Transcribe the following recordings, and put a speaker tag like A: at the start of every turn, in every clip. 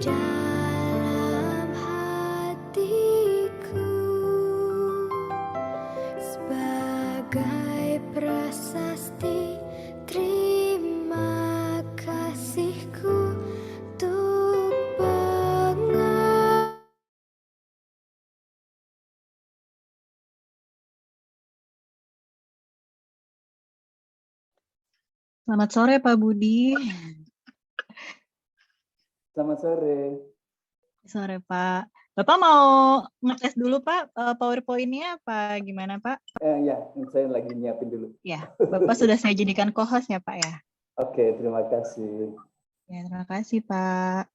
A: dalam hatiku sebagai prasasti. Terima kasihku untuk pengalaman.
B: Selamat sore Pak Budi.
C: Selamat sore.
B: Sore Pak. Bapak mau ngetes dulu Pak PowerPoint-nya apa gimana Pak?
C: Ya, saya lagi nyiapin dulu.
B: Ya, Bapak sudah saya jadikan co-host ya Pak ya?
C: Oke, terima kasih.
B: Ya, terima kasih Pak.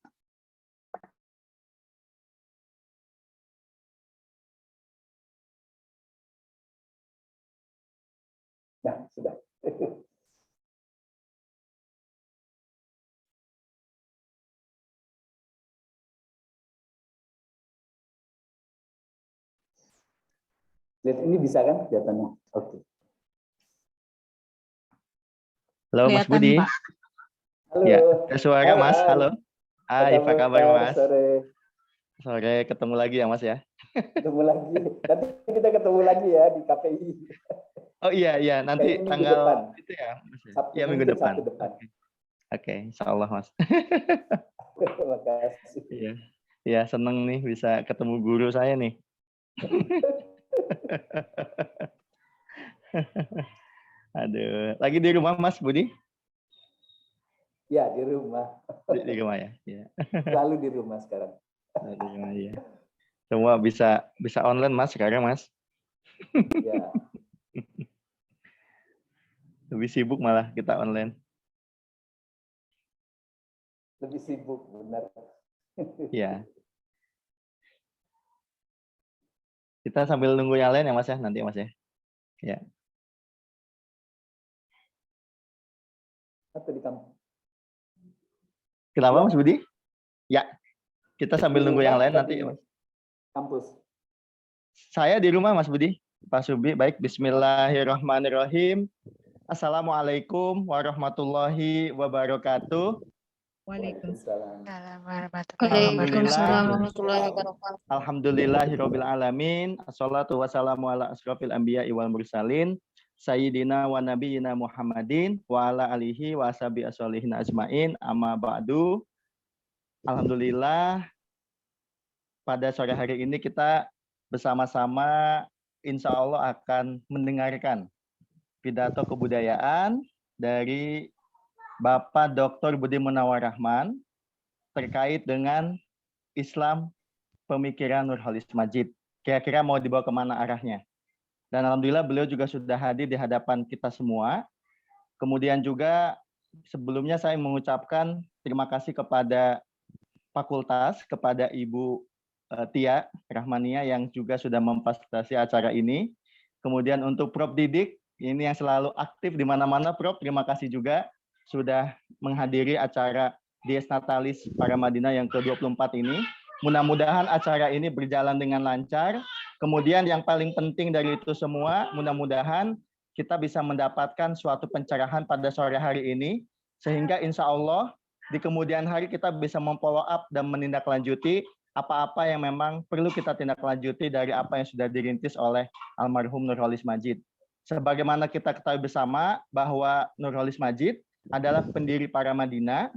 C: Nah, sudah. Lihat ini bisa kan kelihatannya? Oke.
D: Halo Mas
B: Kelihatan,
D: Budi.
B: Pak.
C: Halo.
D: Ya, ada suara
C: Hai,
D: Mas.
C: An.
D: Halo. Hai, apa kabar Mas?
C: Sore.
D: Sore ketemu lagi ya Mas ya.
C: Ketemu lagi. Nanti kita ketemu lagi ya di KPI.
D: Oh iya, nanti
C: Kayaknya minggu
D: tanggal
C: depan.
D: itu ya. Mas, ya?
C: Sabtu,
D: Iya minggu depan.
C: Sabtu depan.
D: Oke, insya Allah Mas.
C: Terima kasih.
D: Iya. Ya, seneng nih bisa ketemu guru saya nih. Aduh, lagi di rumah Mas Budi?
C: Ya, di rumah.
D: Di rumah ya. Iya.
C: Selalu di rumah sekarang.
D: Di rumah ya. Semua bisa online Mas sekarang Mas.
C: Ya.
D: Lebih sibuk malah kita online.
C: Lebih sibuk, benar.
D: Iya. Kita sambil nunggu yang lain ya Mas ya, nanti ya Mas ya. Ya.
C: Atau di kampus.
D: Kenapa
C: Ya.
D: Mas Budi? Ya, kita sambil
C: Di
D: nunggu
C: rumah
D: yang lain
C: atau
D: nanti
C: di
D: ya Mas.
C: kampus.
D: Saya di rumah Mas Budi. Pak Subi, baik. Bismillahirrahmanirrahim. Assalamualaikum warahmatullahi wabarakatuh.
C: Waalaikumsalam.
D: Alhamdulillahirabbil alamin. Assalatu wassalamu ala asrofil anbiya'i wal mursalin. Sayyidina wa nabiyina Muhammadin wa ala alihi wa ashabi asholihin ajmain. Amma ba'du. Alhamdulillah pada sore hari ini kita bersama-sama insya Allah akan mendengarkan pidato kebudayaan dari Bapak Dr. Budi Munawar Rahman terkait dengan Islam pemikiran Nurholis Majid. Kira-kira mau dibawa kemana arahnya? Dan alhamdulillah beliau juga sudah hadir di hadapan kita semua. Kemudian juga sebelumnya saya mengucapkan terima kasih kepada fakultas, kepada Ibu Tia Rahmania yang juga sudah memfasilitasi acara ini. Kemudian untuk Prof Didik, ini yang selalu aktif di mana-mana Prof, terima kasih juga sudah menghadiri acara Dies Natalis Paramadina yang ke-24 ini. Mudah-mudahan acara ini berjalan dengan lancar. Kemudian yang paling penting dari itu semua, mudah-mudahan kita bisa mendapatkan suatu pencerahan pada sore hari ini, sehingga insya Allah di kemudian hari kita bisa memfollow up dan menindaklanjuti apa-apa yang memang perlu kita tindak lanjuti dari apa yang sudah dirintis oleh almarhum Nurholis Majid. Sebagaimana kita ketahui bersama bahwa Nurholis Majid adalah pendiri Paramadina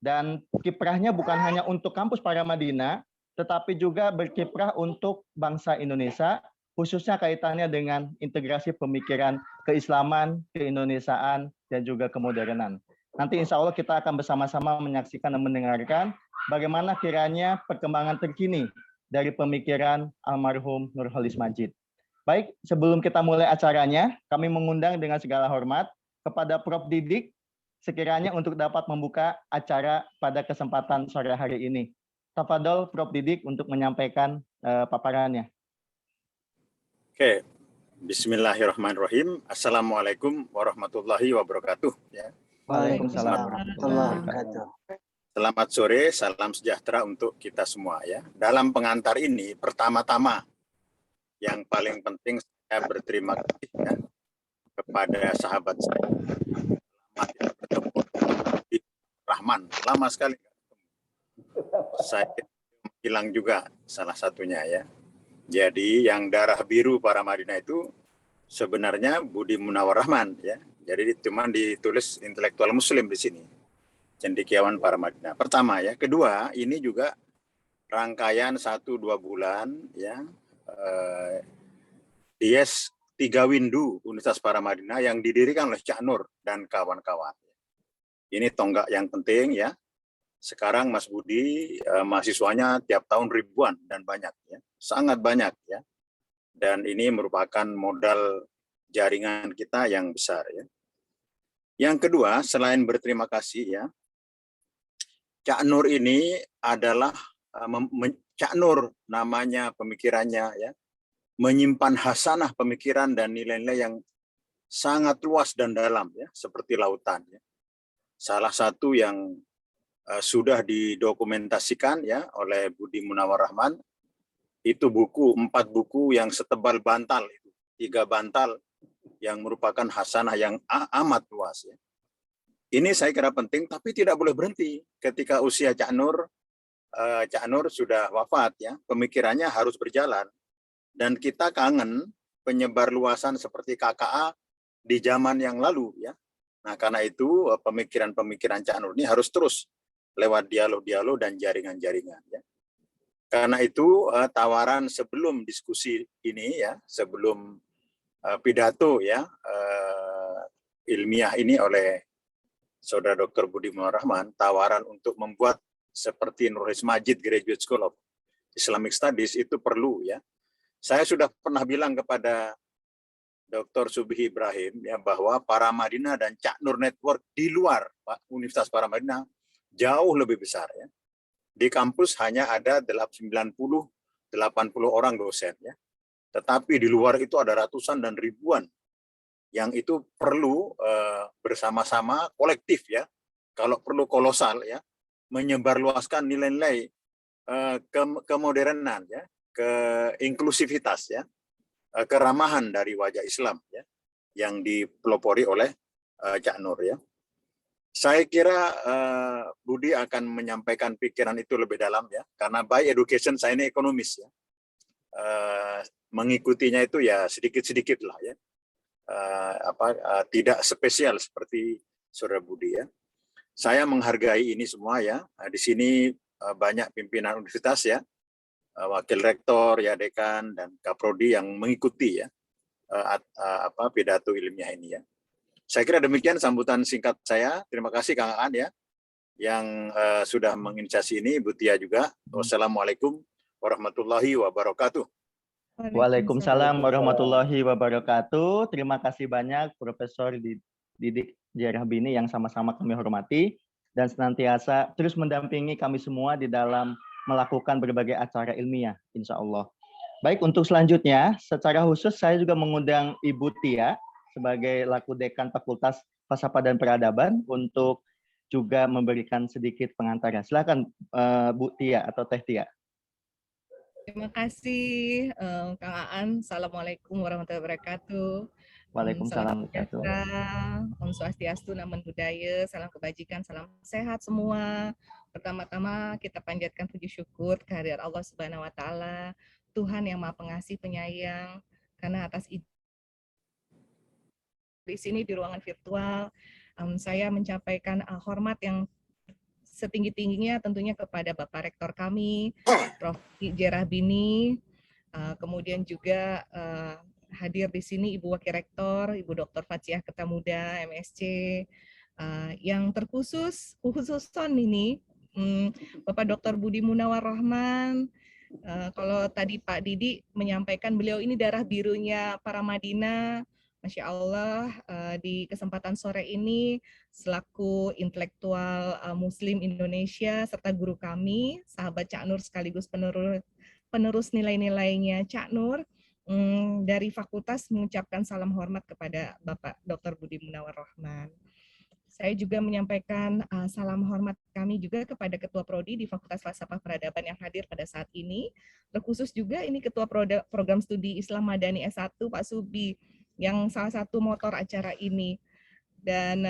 D: dan kiprahnya bukan hanya untuk kampus Paramadina, tetapi juga berkiprah untuk bangsa Indonesia, khususnya kaitannya dengan integrasi pemikiran keislaman, keindonesiaan, dan juga kemodernan. Nanti insya Allah kita akan bersama-sama menyaksikan dan mendengarkan bagaimana kiranya perkembangan terkini dari pemikiran almarhum Nurholis Majid. Baik, sebelum kita mulai acaranya, kami mengundang dengan segala hormat kepada Prof Didik sekiranya untuk dapat membuka acara pada kesempatan sore hari ini. Tafadhol Prof Didik untuk menyampaikan paparannya.
E: Oke, Bismillahirrahmanirrahim. Assalamualaikum warahmatullahi wabarakatuh. Ya.
D: Waalaikumsalam warahmatullahi wabarakatuh.
E: Selamat sore, salam sejahtera untuk kita semua ya. Dalam pengantar ini, pertama-tama yang paling penting saya berterima kasih ya, kepada sahabat saya, bertemu di Rahman. Lama sekali. saya hilang juga salah satunya ya. Jadi yang darah biru para Madinah itu sebenarnya Budi Munawar Rahman ya. Jadi cuma ditulis intelektual Muslim di sini. Cendekiawan para Madinah. Pertama ya. Kedua, ini juga rangkaian 1-2 bulan ya. Dies 3 Windu Universitas Para Madinah yang didirikan oleh Cak Nur dan kawan-kawan. Ini tonggak yang penting ya. Sekarang Mas Budi mahasiswanya tiap tahun ribuan dan banyak ya. Sangat banyak ya. Dan ini merupakan modal jaringan kita yang besar ya. Yang kedua, selain berterima kasih ya, Cak Nur ini adalah Cak Nur namanya, pemikirannya ya, menyimpan hasanah pemikiran dan nilai-nilai yang sangat luas dan dalam ya, seperti lautan ya. Salah satu yang sudah didokumentasikan ya oleh Budi Munawar Rahman itu 4 buku yang setebal bantal itu, 3 bantal yang merupakan hasanah yang amat luas ya. Ini saya kira penting, tapi tidak boleh berhenti ketika usia Cak Nur sudah wafat ya, pemikirannya harus berjalan. Dan kita kangen penyebar luasan seperti KKA di zaman yang lalu ya. Nah, karena itu pemikiran-pemikiran Cak Nur ini harus terus lewat dialog-dialog dan jaringan-jaringan ya. Karena itu tawaran sebelum diskusi ini ya, sebelum pidato ya ilmiah ini oleh Saudara Dr. Budi Munawar Rahman, tawaran untuk membuat seperti Nurholis Majid Graduate School of Islamic Studies itu perlu ya. Saya sudah pernah bilang kepada Dr. Subhi Ibrahim ya bahwa Para Madinah dan Cak Nur Network di luar Universitas Para Madinah jauh lebih besar ya. Di kampus hanya ada 90-80 orang dosen ya. Tetapi di luar itu ada ratusan dan ribuan yang itu perlu bersama-sama kolektif ya. Kalau perlu kolosal ya, menyebarluaskan nilai-nilai kemodernan ya, keinklusivitas ya, keramahan dari wajah Islam ya, yang dipelopori oleh Cak Nur ya. Saya kira Budi akan menyampaikan pikiran itu lebih dalam ya, karena by education saya ini ekonomis ya. Mengikutinya itu ya sedikit-sedikit lah ya. Tidak spesial seperti Saudara Budi ya. Saya menghargai ini semua ya. Di sini banyak pimpinan universitas ya, wakil rektor, ya dekan dan kaprodi yang mengikuti ya pidato ilmiah ini ya. Saya kira demikian sambutan singkat saya. Terima kasih Kang Aan ya yang sudah menginisiasi ini, Bu Tia juga. Wassalamualaikum warahmatullahi wabarakatuh.
D: Waalaikumsalam warahmatullahi wabarakatuh. Terima kasih banyak Profesor Didik Jerahbini yang sama-sama kami hormati dan senantiasa terus mendampingi kami semua di dalam melakukan berbagai acara ilmiah, insya Allah. Baik, untuk selanjutnya, secara khusus saya juga mengundang Ibu Tia sebagai laku dekan Fakultas Falsafah dan Peradaban untuk juga memberikan sedikit pengantaran. Silakan Bu Tia atau Teh Tia.
F: Terima kasih Kang Aan. Assalamualaikum warahmatullahi wabarakatuh.
D: Waalaikumsalam.
F: Om Swastiastu, Namo Buddhaya, salam kebajikan, salam sehat semua. Pertama-tama kita panjatkan puji syukur kehadirat Allah Subhanahu wa taala, Tuhan yang Maha Pengasih Penyayang, karena atas di sini di ruangan virtual saya menyampaikan hormat yang setinggi-tingginya tentunya kepada Bapak Rektor kami, Prof. Jerahbini, kemudian juga hadir di sini Ibu Wakil Rektor, Ibu Dr. Fatsiah Kertamuda, MSc, yang khususon ini Bapak Dr. Budi Munawar Rahman. Kalau tadi Pak Didi menyampaikan beliau ini darah birunya Para Madinah. Masya Allah, di kesempatan sore ini selaku intelektual Muslim Indonesia serta guru kami, sahabat Cak Nur sekaligus penerus nilai-nilainya Cak Nur, dari fakultas mengucapkan salam hormat kepada Bapak Dr. Budi Munawar Rahman. Saya juga menyampaikan salam hormat kami juga kepada Ketua Prodi di Fakultas Falsafah Peradaban yang hadir pada saat ini. Terkhusus juga ini Ketua Program Studi Islam Madani S1 Pak Subi, yang salah satu motor acara ini. Dan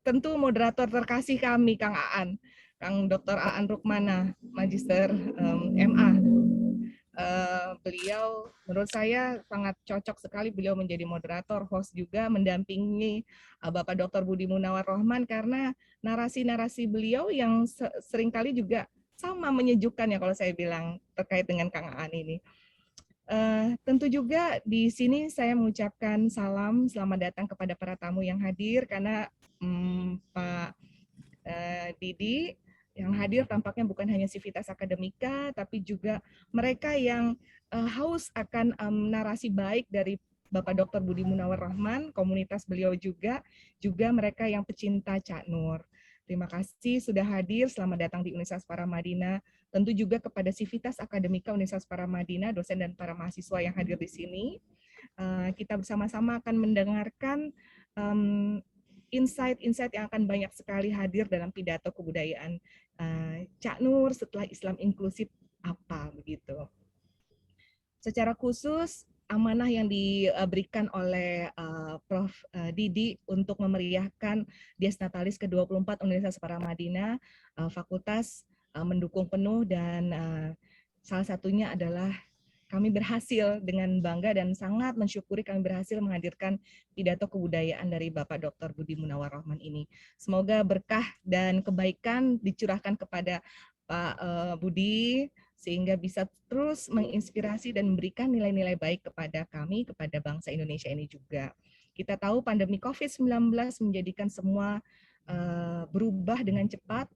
F: tentu moderator terkasih kami, Kang Aan. Kang Dr. Aan Rukmana, Magister MA. Beliau menurut saya sangat cocok sekali beliau menjadi moderator, host juga, mendampingi Bapak Dr. Budi Munawar Rohman karena narasi-narasi beliau yang seringkali juga sama menyejukkan ya kalau saya bilang terkait dengan Kang Aan ini. Tentu juga di sini saya mengucapkan salam selamat datang kepada para tamu yang hadir karena Pak Didi yang hadir tampaknya bukan hanya sivitas akademika, tapi juga mereka yang haus akan narasi baik dari Bapak Dr. Budi Munawar Rohman, komunitas beliau juga mereka yang pecinta Cak Nur. Terima kasih sudah hadir, selamat datang di Universitas Paramadina. Tentu juga kepada sivitas akademika Universitas Paramadina, dosen dan para mahasiswa yang hadir di sini. Kita bersama-sama akan mendengarkan insight-insight yang akan banyak sekali hadir dalam pidato kebudayaan Cak Nur setelah Islam inklusif apa begitu. Secara khusus amanah yang diberikan oleh Prof. Didi untuk memeriahkan Dies Natalis ke-24 Universitas Paramadina, fakultas mendukung penuh dan salah satunya adalah kami berhasil dengan bangga dan sangat mensyukuri kami berhasil menghadirkan pidato kebudayaan dari Bapak Dr. Budi Munawar Rohman ini. Semoga berkah dan kebaikan dicurahkan kepada Pak Budi sehingga bisa terus menginspirasi dan memberikan nilai-nilai baik kepada kami, kepada bangsa Indonesia ini juga. Kita tahu pandemi COVID-19 menjadikan semua berubah dengan cepat,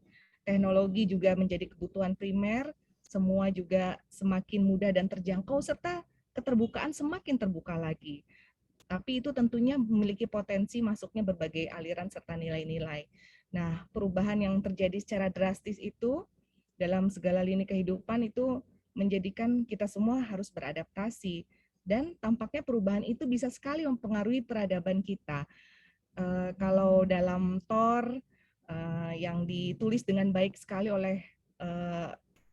F: teknologi juga menjadi kebutuhan primer, semua juga semakin mudah dan terjangkau, serta keterbukaan semakin terbuka lagi. Tapi itu tentunya memiliki potensi masuknya berbagai aliran serta nilai-nilai. Nah, perubahan yang terjadi secara drastis itu dalam segala lini kehidupan itu menjadikan kita semua harus beradaptasi. Dan tampaknya perubahan itu bisa sekali mempengaruhi peradaban kita. Kalau dalam Thor yang ditulis dengan baik sekali oleh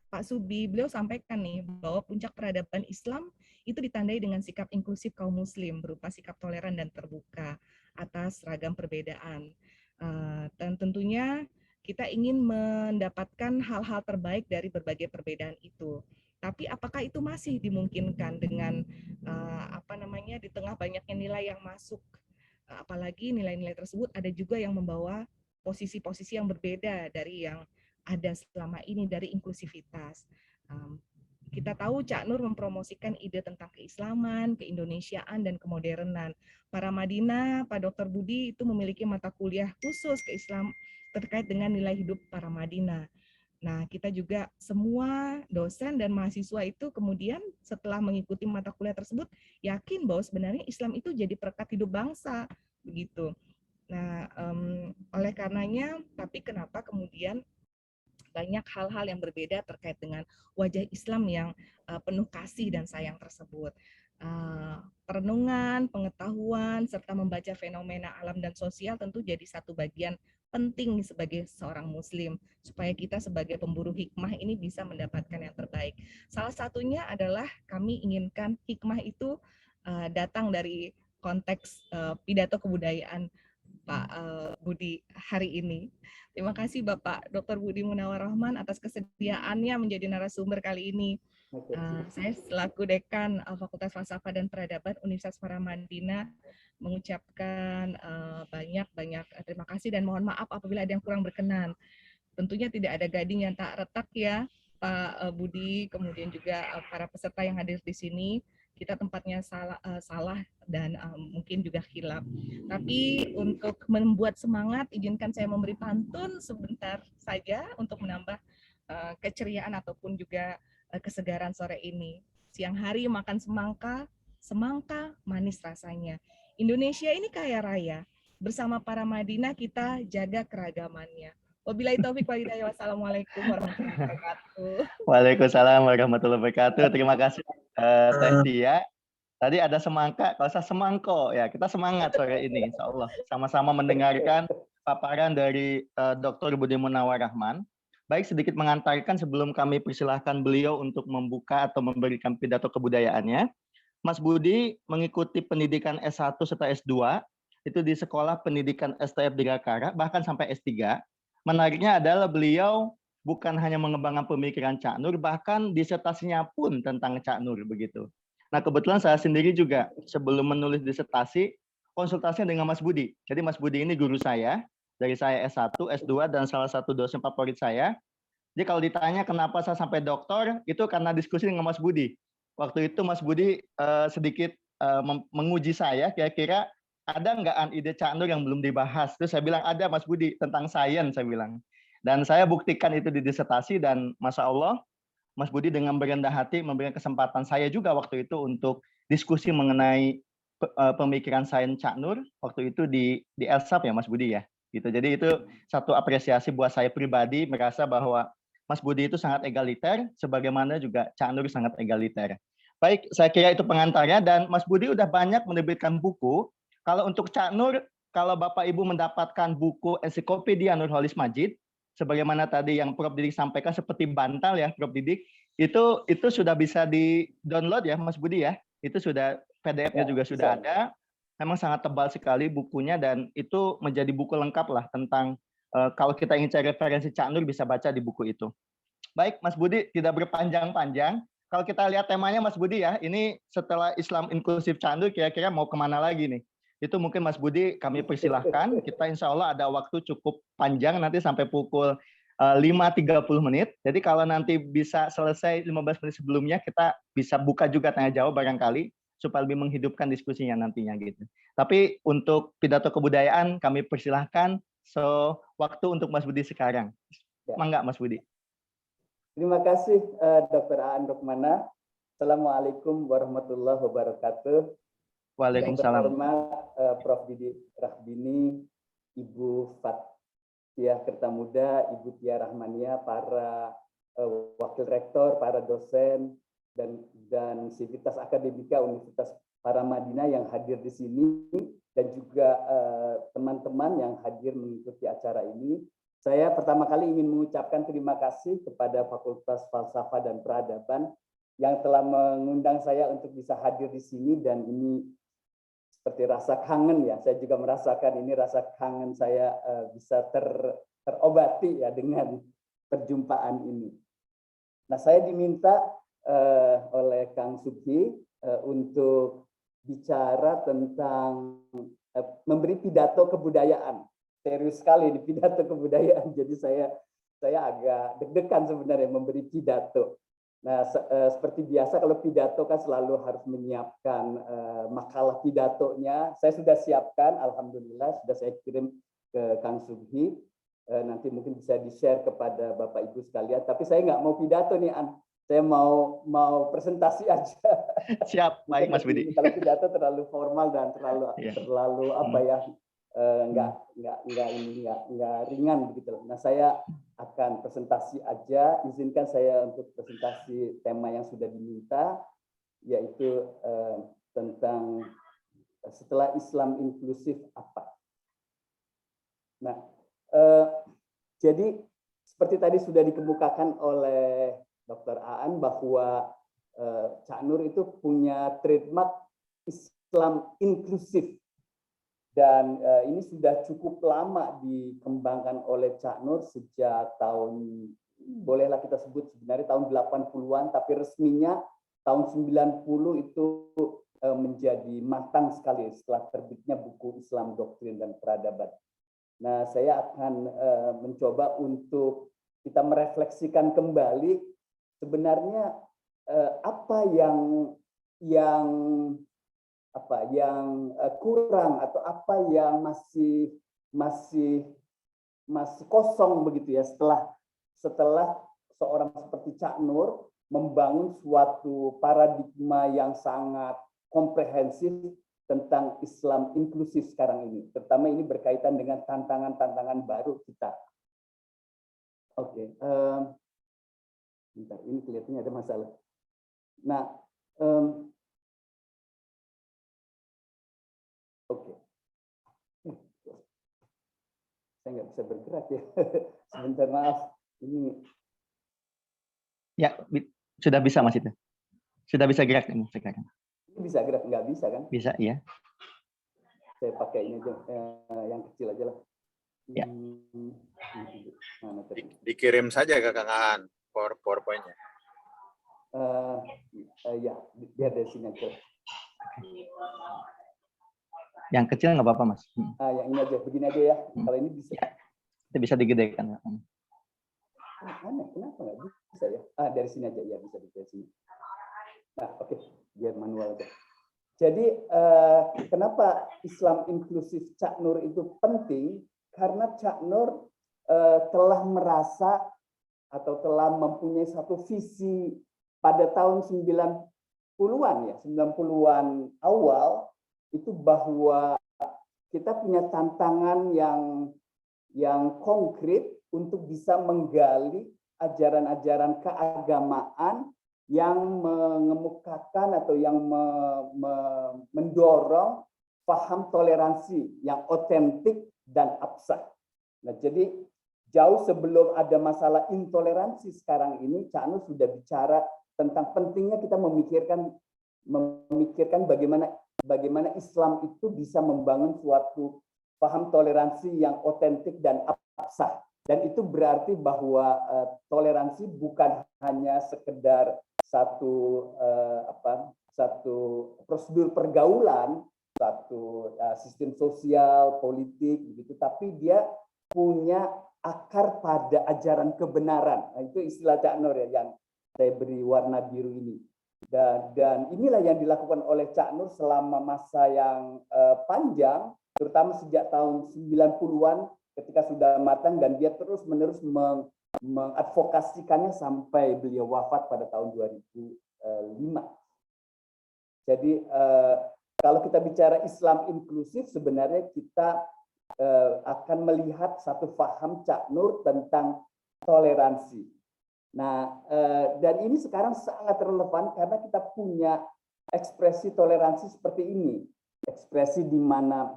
F: Pak Subi, beliau sampaikan nih bahwa puncak peradaban Islam itu ditandai dengan sikap inklusif kaum muslim berupa sikap toleran dan terbuka atas ragam perbedaan. Dan tentunya kita ingin mendapatkan hal-hal terbaik dari berbagai perbedaan itu. Tapi apakah itu masih dimungkinkan dengan di tengah banyaknya nilai yang masuk, apalagi nilai-nilai tersebut ada juga yang membawa posisi-posisi yang berbeda dari yang ada selama ini dari inklusivitas. Kita tahu Cak Nur mempromosikan ide tentang keislaman, keindonesiaan, dan kemodernan. Paramadina, Pak Dr. Budi itu memiliki mata kuliah khusus keislam terkait dengan nilai hidup Paramadina. Nah, kita juga semua dosen dan mahasiswa itu kemudian setelah mengikuti mata kuliah tersebut yakin bahwa sebenarnya Islam itu jadi perekat hidup bangsa, begitu. Nah, oleh karenanya, tapi kenapa kemudian banyak hal-hal yang berbeda terkait dengan wajah Islam yang penuh kasih dan sayang tersebut. Perenungan, pengetahuan, serta membaca fenomena alam dan sosial tentu jadi satu bagian penting sebagai seorang muslim, supaya kita sebagai pemburu hikmah ini bisa mendapatkan yang terbaik. Salah satunya adalah kami inginkan hikmah itu datang dari konteks pidato kebudayaan Pak Budi hari ini. Terima kasih Bapak Dr. Budi Munawar Rohman atas kesediaannya menjadi narasumber kali ini. Saya selaku Dekan Fakultas Falsafah dan Peradaban Universitas Paramadina mengucapkan banyak terima kasih dan mohon maaf apabila ada yang kurang berkenan. Tentunya tidak ada gading yang tak retak ya Pak Budi, kemudian juga para peserta yang hadir di sini. Kita tempatnya salah dan mungkin juga khilaf. Tapi untuk membuat semangat, izinkan saya memberi pantun sebentar saja untuk menambah keceriaan ataupun juga kesegaran sore ini. Siang hari makan semangka, semangka manis rasanya. Indonesia ini kaya raya. Bersama Paramadina kita jaga keragamannya. Wabillahi taufik wal hidayah. Wassalamualaikum warahmatullahi wabarakatuh.
D: Waalaikumsalam warahmatullahi wabarakatuh. Terima kasih Teh Tia. Tadi ada semangka, kalau saya semangko ya. Kita semangat sore ini, insya Allah. Sama-sama mendengarkan paparan dari Dr. Budi Munawar Rohman. Baik, sedikit mengantarkan sebelum kami persilahkan beliau untuk membuka atau memberikan pidato kebudayaannya. Mas Budi mengikuti pendidikan S1 serta S2 itu di Sekolah Pendidikan STF Dirgakara, bahkan sampai S3. Menariknya adalah beliau bukan hanya mengembangkan pemikiran Cak Nur, bahkan disertasinya pun tentang Cak Nur begitu. Nah, kebetulan saya sendiri juga sebelum menulis disertasi konsultasinya dengan Mas Budi. Jadi Mas Budi ini guru saya, dari saya S1, S2 dan salah satu dosen favorit saya. Jadi kalau ditanya kenapa saya sampai doktor, itu karena diskusi dengan Mas Budi. Waktu itu Mas Budi sedikit menguji saya, kira-kira ada nggak ide Cak Nur yang belum dibahas? Terus saya bilang ada Mas Budi, tentang sains saya bilang. Dan saya buktikan itu di disertasi dan Masya Allah, Mas Budi dengan berendah hati memberikan kesempatan saya juga waktu itu untuk diskusi mengenai pemikiran sains Cak Nur, waktu itu di LSAP ya Mas Budi ya. Gitu. Jadi itu satu apresiasi buat saya pribadi, merasa bahwa Mas Budi itu sangat egaliter, sebagaimana juga Cak Nur sangat egaliter. Baik, saya kira itu pengantarnya, dan Mas Budi udah banyak menerbitkan buku. Kalau untuk Cak Nur, kalau Bapak Ibu mendapatkan buku Ensiklopedia Nurholis Majid, sebagaimana tadi yang Prof. Didik sampaikan seperti bantal ya, Prof. Didik, itu sudah bisa di-download ya, Mas Budi ya. Itu sudah, PDF-nya juga sudah ada. Memang sangat tebal sekali bukunya, dan itu menjadi buku lengkap lah tentang kalau kita ingin cari referensi Cak Nur bisa baca di buku itu. Baik, Mas Budi, tidak berpanjang-panjang. Kalau kita lihat temanya Mas Budi ya, ini setelah Islam inklusif Cak Nur, kira-kira mau kemana lagi nih? Itu mungkin Mas Budi kami persilahkan. Kita insya Allah ada waktu cukup panjang nanti sampai pukul 5.30 menit. Jadi kalau nanti bisa selesai 15 menit sebelumnya, kita bisa buka juga tanya jawab barangkali, supaya lebih menghidupkan diskusinya nantinya gitu. Tapi untuk pidato kebudayaan kami persilahkan. So, waktu untuk Mas Budi sekarang. Mangga Mas Budi.
C: Terima kasih Dr. Aan Rukmana. Assalamualaikum warahmatullahi wabarakatuh.
D: Waalaikumsalam.
C: Yang terhormat Prof. Didik Rahbini, Ibu Fathia Kertamuda, Ibu Tia Rahmania, para wakil rektor, para dosen, dan sivitas akademika Universitas Paramadina yang hadir di sini, dan juga teman-teman yang hadir mengikuti acara ini. Saya pertama kali ingin mengucapkan terima kasih kepada Fakultas Falsafah dan Peradaban yang telah mengundang saya untuk bisa hadir di sini, dan ini seperti rasa kangen ya. Saya juga merasakan ini rasa kangen saya bisa terobati ya dengan perjumpaan ini. Nah, saya diminta oleh Kang Subhi untuk bicara tentang memberi pidato kebudayaan. Serius sekali di pidato kebudayaan. Jadi saya agak deg-degan sebenarnya memberi pidato. Nah, seperti biasa kalau pidato kan selalu harus menyiapkan makalah pidatonya. Saya sudah siapkan, alhamdulillah sudah saya kirim ke Kang Subhi. Nanti mungkin bisa di-share kepada Bapak Ibu sekalian. Tapi saya nggak mau pidato nih, An. Saya mau presentasi aja.
D: Siap, baik Mas Budi.
C: Kalau pidato terlalu formal dan terlalu apa ya, nggak ringan begitu. Nah, saya akan presentasi aja. Izinkan saya untuk presentasi tema yang sudah diminta, yaitu tentang setelah Islam inklusif apa. Nah, jadi seperti tadi sudah dikemukakan oleh Dr. Aan bahwa Cak Nur itu punya trademark Islam inklusif, dan ini sudah cukup lama dikembangkan oleh Cak Nur sejak tahun, bolehlah kita sebut sebenarnya tahun 80-an, tapi resminya tahun 90 itu menjadi matang sekali setelah terbitnya buku Islam Doktrin dan Peradaban. Nah, saya akan mencoba untuk kita merefleksikan kembali sebenarnya apa yang kurang atau apa yang masih kosong begitu ya setelah seorang seperti Cak Nur membangun suatu paradigma yang sangat komprehensif tentang Islam inklusif sekarang ini. Terutama ini berkaitan dengan tantangan-tantangan baru kita. Oke. Bentar, ini kelihatannya ada masalah. Nah, oke. Saya nggak bisa bergerak ya. Sebentar, maaf. Ini.
D: Ya, sudah bisa Mas itu. Sudah bisa gerak ini sekarang.
C: Ini bisa gerak, nggak bisa kan?
D: Bisa, iya.
C: Saya pakai ini aja, yang kecil aja lah.
D: Ya.
C: Mana tadi?
E: Dikirim saja ke Kang Aan PowerPoint-nya.
C: Ya, biar dari sini aja.
D: Yang kecil nggak apa-apa, Mas.
C: Yang ini aja, begini aja ya. Kalau ini bisa.
D: Itu bisa digedekan.
C: Aneh, kenapa nggak bisa ya? Dari sini aja, ya bisa dari sini. Nah, oke, biar manual aja. Jadi, kenapa Islam inklusif Cak Nur itu penting? Karena Cak Nur telah merasa atau telah mempunyai satu visi pada tahun 90-an ya, 90-an awal itu bahwa kita punya tantangan yang konkret untuk bisa menggali ajaran-ajaran keagamaan yang mengemukakan atau yang mendorong paham toleransi yang otentik dan absah. Nah, jadi jauh sebelum ada masalah intoleransi sekarang ini, Cak Nur sudah bicara tentang pentingnya kita memikirkan bagaimana Islam itu bisa membangun suatu paham toleransi yang otentik dan absah. Dan itu berarti bahwa toleransi bukan hanya sekedar satu prosedur pergaulan, satu sistem sosial, politik, begitu, tapi dia punya akar pada ajaran kebenaran. Nah, itu istilah Cak Nur ya, yang saya beri warna biru ini. Dan inilah yang dilakukan oleh Cak Nur selama masa yang panjang, terutama sejak tahun 90-an ketika sudah matang, dan dia terus-menerus mengadvokasikannya sampai beliau wafat pada tahun 2005. Jadi kalau kita bicara Islam inklusif, sebenarnya kita akan melihat satu paham Cak Nur tentang toleransi. Nah, dan ini sekarang sangat relevan karena kita punya ekspresi toleransi seperti ini, ekspresi di mana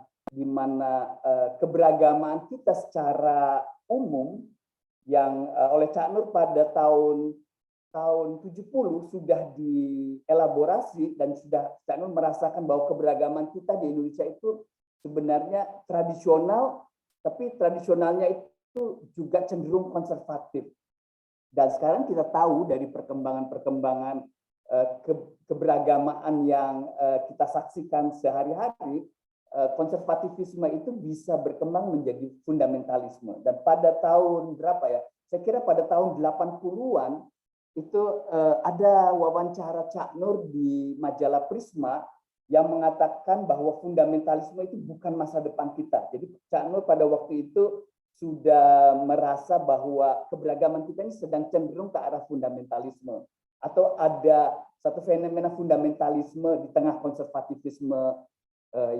C: keberagaman kita secara umum yang oleh Cak Nur pada tahun 70 sudah dielaborasi, dan sudah Cak Nur merasakan bahwa keberagaman kita di Indonesia itu sebenarnya tradisional, tapi tradisionalnya itu juga cenderung konservatif. Dan sekarang kita tahu dari perkembangan keberagamaan yang kita saksikan sehari-hari, konservatifisme itu bisa berkembang menjadi fundamentalisme. Dan pada tahun berapa ya? Saya kira pada tahun 80-an itu ada wawancara Cak Nur di majalah Prisma yang mengatakan bahwa fundamentalisme itu bukan masa depan kita. Jadi Cak Nur pada waktu itu sudah merasa bahwa keberagaman kita ini sedang cenderung ke arah fundamentalisme, atau ada satu fenomena fundamentalisme di tengah konservatifisme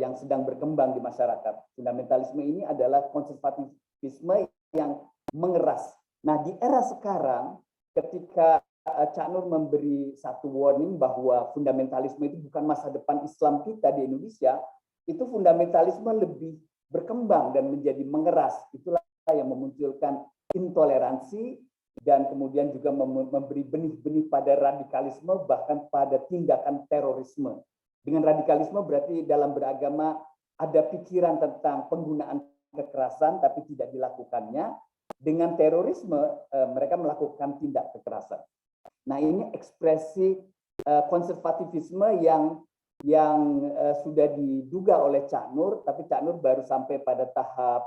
C: yang sedang berkembang di masyarakat. Fundamentalisme ini adalah konservatifisme yang mengeras. Nah, di era sekarang ketika Cak Nur memberi satu warning bahwa fundamentalisme itu bukan masa depan Islam kita di Indonesia, itu fundamentalisme lebih berkembang dan menjadi mengeras. Itulah yang memunculkan intoleransi dan kemudian juga memberi benih-benih pada radikalisme, bahkan pada tindakan terorisme. Dengan radikalisme berarti dalam beragama ada pikiran tentang penggunaan kekerasan tapi tidak dilakukannya. Dengan terorisme mereka melakukan tindak kekerasan. Nah, ini ekspresi konservatifisme yang sudah diduga oleh Cak Nur, tapi Cak Nur baru sampai pada tahap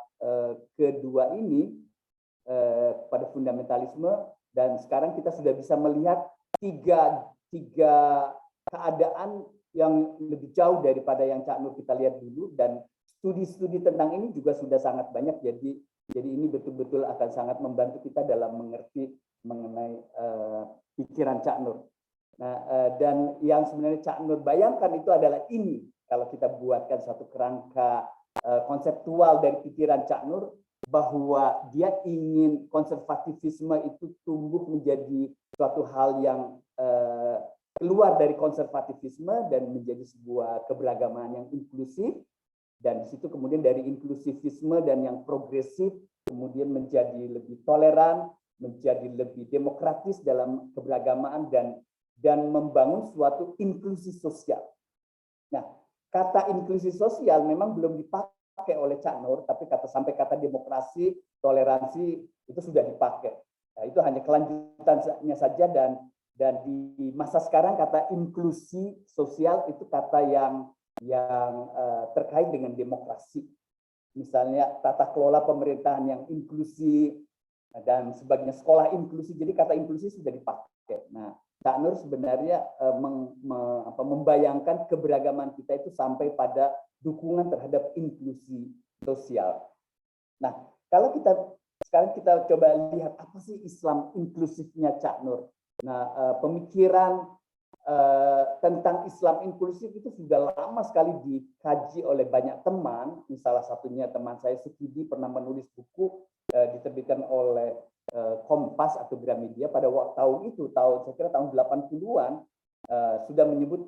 C: kedua ini, pada fundamentalisme, dan sekarang kita sudah bisa melihat tiga keadaan yang lebih jauh daripada yang Cak Nur kita lihat dulu, dan studi-studi tentang ini juga sudah sangat banyak, jadi ini betul-betul akan sangat membantu kita dalam mengerti mengenai pikiran Cak Nur. Nah, dan yang sebenarnya Cak Nur bayangkan itu adalah ini, kalau kita buatkan satu kerangka konseptual dari pikiran Cak Nur, bahwa dia ingin konservatifisme itu tumbuh menjadi suatu hal yang keluar dari konservatifisme dan menjadi sebuah keberagaman yang inklusif, dan di situ kemudian dari inklusivisme dan yang progresif kemudian menjadi lebih toleran, menjadi lebih demokratis dalam keberagamaan, dan membangun suatu inklusi sosial. Nah, kata inklusi sosial memang belum dipakai dipakai oleh Cak Nur, tapi sampai kata demokrasi, toleransi itu sudah dipakai. Nah, itu hanya kelanjutannya saja, dan di masa sekarang kata inklusi sosial itu kata yang terkait dengan demokrasi. Misalnya tata kelola pemerintahan yang inklusi dan sebagainya, sekolah inklusi. Jadi kata inklusi sudah dipakai. Nah, Cak Nur sebenarnya membayangkan keberagaman kita itu sampai pada dukungan terhadap inklusi sosial. Nah, kalau sekarang kita coba lihat apa sih Islam inklusifnya Cak Nur. Nah, pemikiran tentang Islam inklusif itu sudah lama sekali dikaji oleh banyak teman. Salah satunya teman saya Sukidi pernah menulis buku diterbitkan oleh Kompas atau Gramedia pada tahun itu, saya kira tahun 80-an, sudah menyebut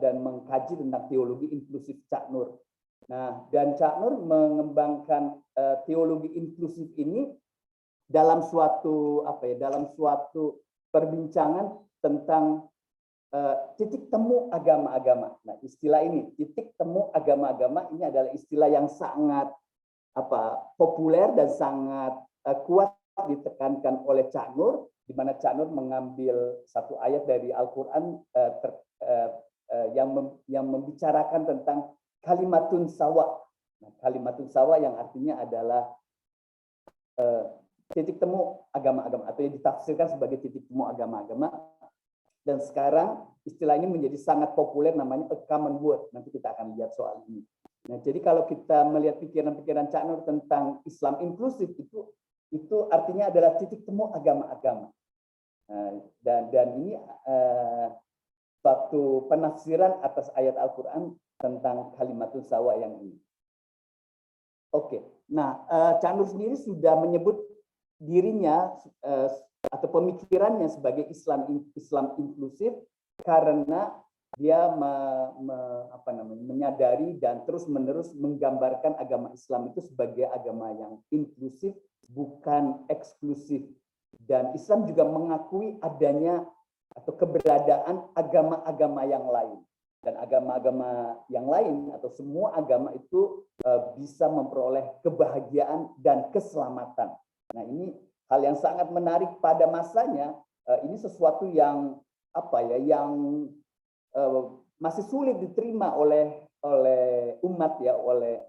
C: dan mengkaji tentang teologi inklusif Cak Nur. Nah, dan Cak Nur mengembangkan teologi inklusif ini dalam suatu perbincangan tentang titik temu agama-agama. Nah, istilah ini, titik temu agama-agama, ini adalah istilah yang sangat populer dan sangat kuat ditekankan oleh Cak Nur, di mana Cak Nur mengambil satu ayat dari Al-Quran yang membicarakan tentang kalimatun sawa. Nah, kalimatun sawa yang artinya adalah titik temu agama-agama, atau yang ditafsirkan sebagai titik temu agama-agama. Dan sekarang istilah ini menjadi sangat populer, namanya a common word. Nanti kita akan lihat soal ini. Nah, jadi kalau kita melihat pikiran-pikiran Cak Nur tentang Islam inklusif itu artinya adalah titik temu agama-agama. Dan ini suatu penafsiran atas ayat Al-Quran tentang kalimatun sawa yang ini. Oke, nah Cak Nur sendiri sudah menyebut dirinya atau pemikirannya sebagai Islam inklusif karena dia menyadari dan terus-menerus menggambarkan agama Islam itu sebagai agama yang inklusif, bukan eksklusif. Dan Islam juga mengakui adanya atau keberadaan agama-agama yang lain. Dan agama-agama yang lain atau semua agama itu bisa memperoleh kebahagiaan dan keselamatan. Nah, ini hal yang sangat menarik pada masanya. Ini sesuatu yang masih sulit diterima oleh umat ya, oleh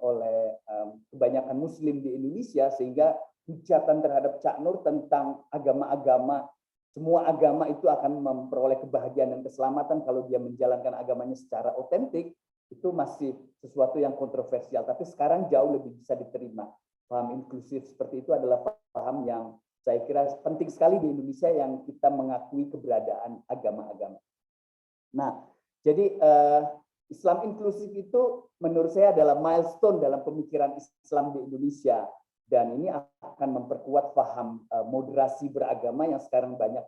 C: kebanyakan Muslim di Indonesia, sehingga hujatan terhadap Cak Nur tentang agama-agama, semua agama itu akan memperoleh kebahagiaan dan keselamatan kalau dia menjalankan agamanya secara otentik, itu masih sesuatu yang kontroversial. Tapi sekarang jauh lebih bisa diterima. Paham inklusif seperti itu adalah paham yang saya kira penting sekali di Indonesia, yang kita mengakui keberadaan agama-agama. Nah, jadi Islam inklusif itu menurut saya adalah milestone dalam pemikiran Islam di Indonesia. Dan ini akan memperkuat paham moderasi beragama yang sekarang banyak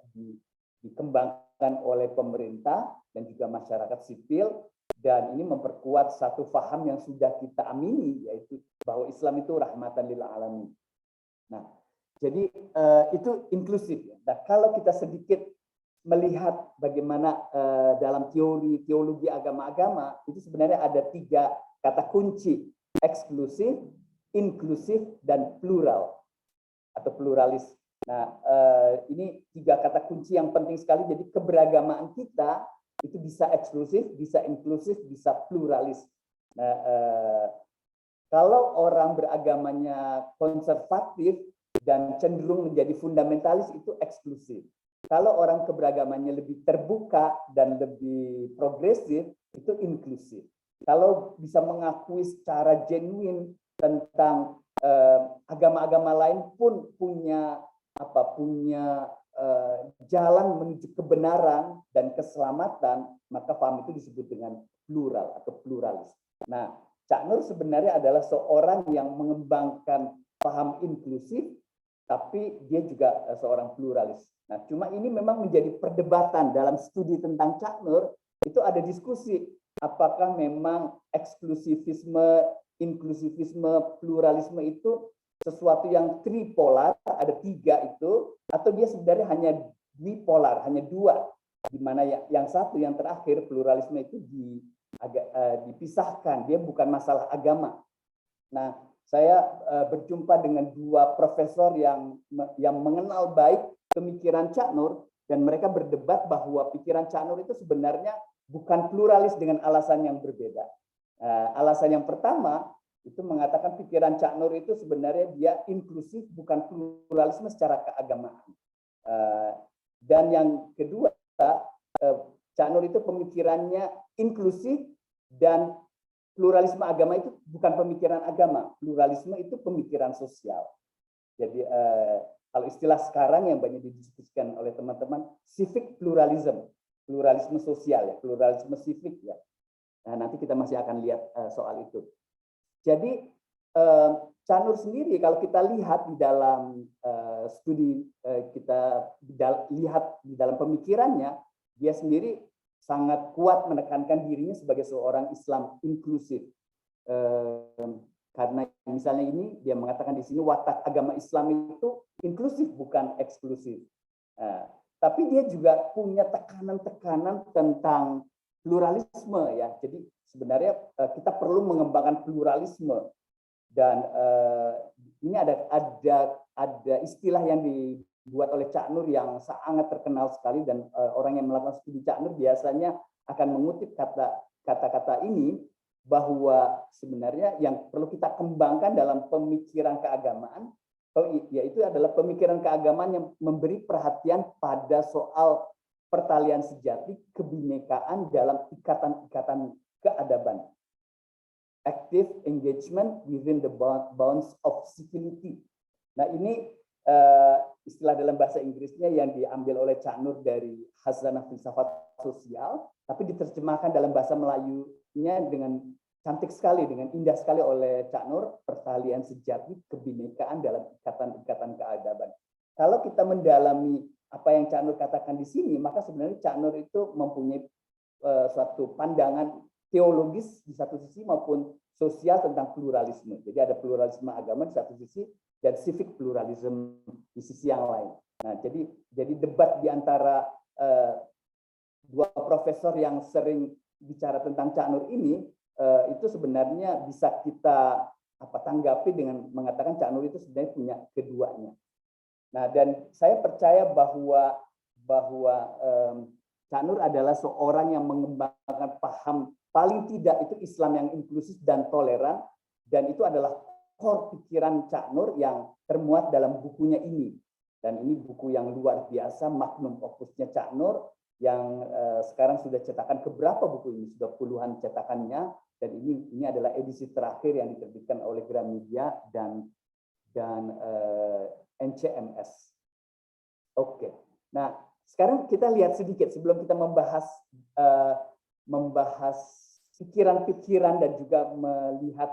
C: dikembangkan oleh pemerintah dan juga masyarakat sipil. Dan ini memperkuat satu paham yang sudah kita amini, yaitu bahwa Islam itu rahmatan lil alamin. Nah, jadi itu inklusif. Nah, kalau kita sedikit melihat bagaimana dalam teologi agama-agama, itu sebenarnya ada 3 kata kunci: eksklusif, inklusif, dan plural atau pluralis. Nah, ini 3 kata kunci yang penting sekali. Jadi keberagamaan kita itu bisa eksklusif, bisa inklusif, bisa pluralis. Nah, kalau orang beragamanya konservatif dan cenderung menjadi fundamentalis, itu eksklusif. Kalau orang keberagamannya lebih terbuka dan lebih progresif, itu inklusif. Kalau bisa mengakui secara genuine tentang agama-agama lain pun punya jalan menuju kebenaran dan keselamatan, maka paham itu disebut dengan plural atau pluralis. Nah, Cak Nur sebenarnya adalah seorang yang mengembangkan paham inklusif, tapi dia juga seorang pluralis. Nah, cuma ini memang menjadi perdebatan dalam studi tentang Cak Nur. Itu ada diskusi apakah memang eksklusivisme, inklusivisme, pluralisme itu sesuatu yang tripolar, ada 3 itu, atau dia sebenarnya hanya bipolar, hanya 2, di mana yang satu, yang terakhir, pluralisme itu dipisahkan, dia bukan masalah agama. Nah, saya berjumpa dengan dua profesor yang mengenal baik pemikiran Cak Nur, dan mereka berdebat bahwa pikiran Cak Nur itu sebenarnya bukan pluralis dengan alasan yang berbeda. Alasan yang pertama itu mengatakan pikiran Cak Nur itu sebenarnya dia inklusif, bukan pluralisme secara keagamaan. Dan yang kedua, Cak Nur itu pemikirannya inklusif, dan pluralisme agama itu bukan pemikiran agama, pluralisme itu pemikiran sosial. Jadi kalau istilah sekarang yang banyak didiskusikan oleh teman-teman, civic pluralism, pluralisme sosial ya, pluralisme civic ya. Nah, nanti kita masih akan lihat soal itu. Jadi Cak Nur sendiri kalau kita lihat di dalam studi kita lihat di dalam pemikirannya, dia sendiri sangat kuat menekankan dirinya sebagai seorang Islam inklusif. Karena misalnya ini dia mengatakan di sini watak agama Islam itu inklusif bukan eksklusif. Tapi dia juga punya tekanan-tekanan tentang pluralisme ya. Jadi sebenarnya kita perlu mengembangkan pluralisme, dan ini ada istilah yang dibuat oleh Cak Nur yang sangat terkenal sekali, dan orang yang melakukan studi Cak Nur biasanya akan mengutip kata-kata ini, bahwa sebenarnya yang perlu kita kembangkan dalam pemikiran keagamaan yaitu adalah pemikiran keagamaan yang memberi perhatian pada soal pertalian sejati kebinekaan dalam ikatan-ikatan keadaban. Active engagement within the bounds of civility. Nah, ini istilah dalam bahasa Inggrisnya yang diambil oleh Cak Nur dari Khazanah Filsafat Sosial, tapi diterjemahkan dalam bahasa Melayunya dengan cantik sekali, dengan indah sekali oleh Cak Nur, pertalian sejati kebinekaan dalam ikatan-ikatan keadaban. Kalau kita mendalami apa yang Cak Nur katakan di sini, maka sebenarnya Cak Nur itu mempunyai suatu pandangan teologis di satu sisi maupun sosial tentang pluralisme. Jadi ada pluralisme agama di satu sisi dan civic pluralism di sisi yang lain. Nah, jadi debat di antara dua profesor yang sering bicara tentang Cak Nur ini itu sebenarnya bisa kita tanggapi dengan mengatakan Cak Nur itu sebenarnya punya keduanya. Nah, dan saya percaya bahwa Cak Nur adalah seorang yang mengembangkan paham paling tidak itu Islam yang inklusif dan toleran, dan itu adalah core pikiran Cak Nur yang termuat dalam bukunya ini. Dan ini buku yang luar biasa, magnum opusnya Cak Nur, yang sekarang sudah cetakan keberapa buku ini, sudah puluhan cetakannya, dan ini adalah edisi terakhir yang diterbitkan oleh Gramedia dan NCMS. Oke. Nah, sekarang kita lihat sedikit sebelum kita membahas pikiran-pikiran dan juga melihat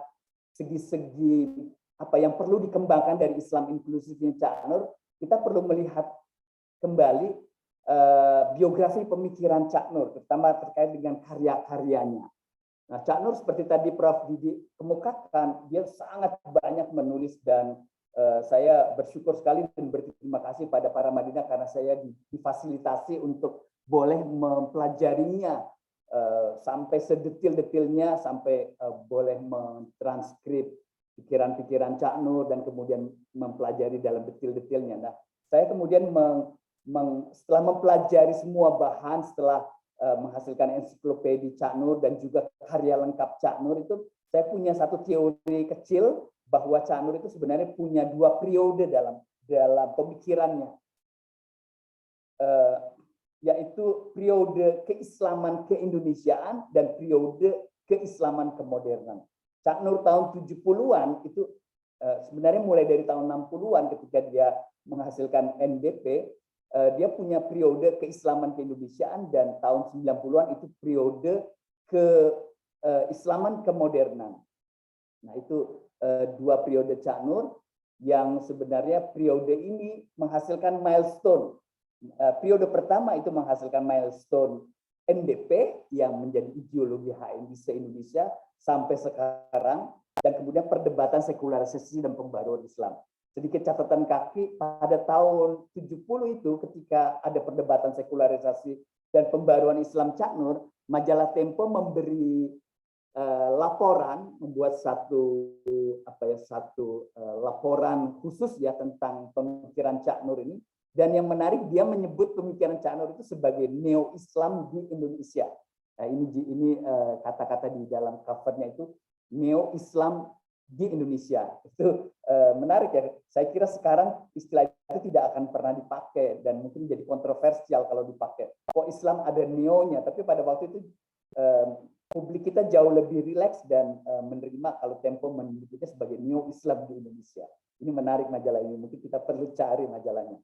C: segi-segi apa yang perlu dikembangkan dari Islam inklusifnya Cak Nur, kita perlu melihat kembali biografi pemikiran Cak Nur, terutama terkait dengan karya-karyanya. Nah, Cak Nur seperti tadi Prof. Didi kemukakan, dia sangat banyak menulis, dan saya bersyukur sekali dan berterima kasih pada para Madinah karena saya difasilitasi untuk boleh mempelajarinya sampai sedetil-detilnya, sampai boleh mentranskrip pikiran-pikiran Cak Nur dan kemudian mempelajari dalam detil-detilnya. Nah, saya kemudian setelah mempelajari semua bahan, setelah menghasilkan ensiklopedia Cak Nur dan juga karya lengkap Cak Nur, itu saya punya satu teori kecil bahwa Cak Nur itu sebenarnya punya dua periode dalam pemikirannya, yaitu periode keislaman keindonesiaan dan periode keislaman kemodernan. Cak Nur tahun 70-an itu sebenarnya mulai dari tahun 60-an ketika dia menghasilkan NDP, dia punya periode keislaman keindonesiaan, dan tahun 90-an itu periode keislaman kemodernan. Nah, itu dua periode Cak Nur yang sebenarnya periode ini menghasilkan milestone. Periode pertama itu menghasilkan milestone NDP yang menjadi ideologi HMI se-Indonesia sampai sekarang, dan kemudian perdebatan sekularisasi dan pembaruan Islam. Sedikit catatan kaki, pada tahun 70 itu ketika ada perdebatan sekularisasi dan pembaruan Islam Cak Nur, majalah Tempo memberi laporan, membuat satu laporan khusus ya tentang pemikiran Cak Nur ini. Dan yang menarik, dia menyebut pemikiran Cak Nur itu sebagai neo-Islam di Indonesia. Nah, ini kata-kata di dalam covernya itu neo-Islam di Indonesia. Itu menarik ya. Saya kira sekarang istilah itu tidak akan pernah dipakai dan mungkin jadi kontroversial kalau dipakai. Kok Islam ada neonya, tapi pada waktu itu publik kita jauh lebih rileks dan menerima kalau Tempo menyebutnya sebagai neo-Islam di Indonesia. Ini menarik majalah ini, mungkin kita perlu cari majalahnya.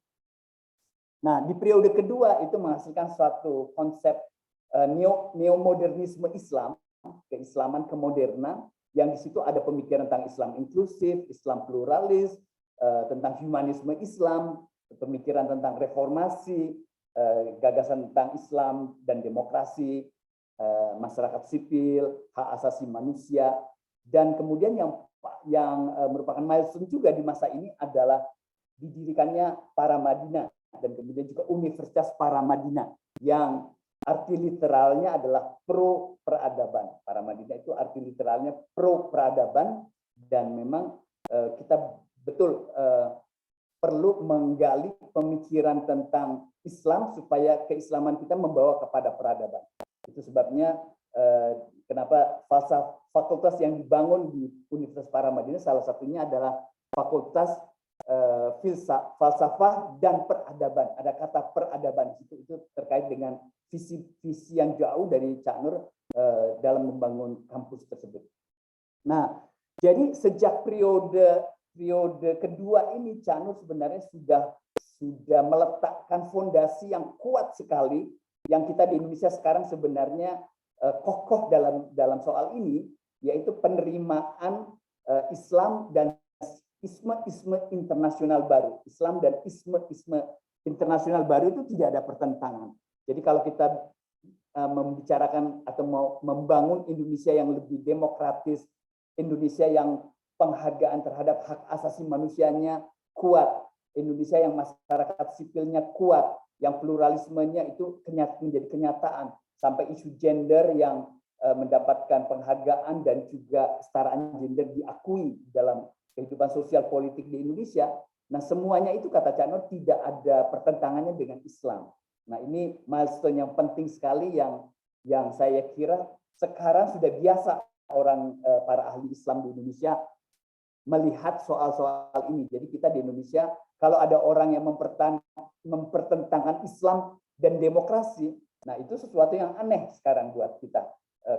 C: Nah, di periode kedua itu menghasilkan suatu konsep neo-modernisme Islam, keislaman kemodernan, yang di situ ada pemikiran tentang Islam inklusif, Islam pluralis, tentang humanisme Islam, pemikiran tentang reformasi, gagasan tentang Islam dan demokrasi, masyarakat sipil, hak asasi manusia, dan kemudian yang merupakan milestone juga di masa ini adalah didirikannya Paramadina dan kemudian juga Universitas Paramadina yang arti literalnya adalah pro peradaban. Paramadina itu arti literalnya pro peradaban dan memang kita betul perlu menggali pemikiran tentang Islam supaya keislaman kita membawa kepada peradaban. Itu sebabnya kenapa fakultas yang dibangun di Universitas Paramadina salah satunya adalah fakultas falsafah dan peradaban. Ada kata peradaban di situ, itu terkait dengan visi yang jauh dari Cak Nur dalam membangun kampus tersebut. Nah, jadi sejak periode kedua ini Cak Nur sebenarnya sudah meletakkan fondasi yang kuat sekali yang kita di Indonesia sekarang sebenarnya kokoh dalam soal ini, yaitu penerimaan Islam dan isme internasional baru. Islam dan isme internasional baru itu tidak ada pertentangan. Jadi kalau kita membicarakan atau mau membangun Indonesia yang lebih demokratis, Indonesia yang penghargaan terhadap hak asasi manusianya kuat, Indonesia yang masyarakat sipilnya kuat, yang pluralismenya itu menjadi kenyataan, sampai isu gender yang mendapatkan penghargaan dan juga kesetaraan gender diakui dalam kehidupan sosial politik di Indonesia. Nah, semuanya itu kata Cak Nur tidak ada pertentangannya dengan Islam. Nah, ini milestone yang penting sekali yang saya kira sekarang sudah biasa orang para ahli Islam di Indonesia melihat soal-soal ini. Jadi kita di Indonesia kalau ada orang yang mempertentangkan Islam dan demokrasi, nah itu sesuatu yang aneh sekarang buat kita.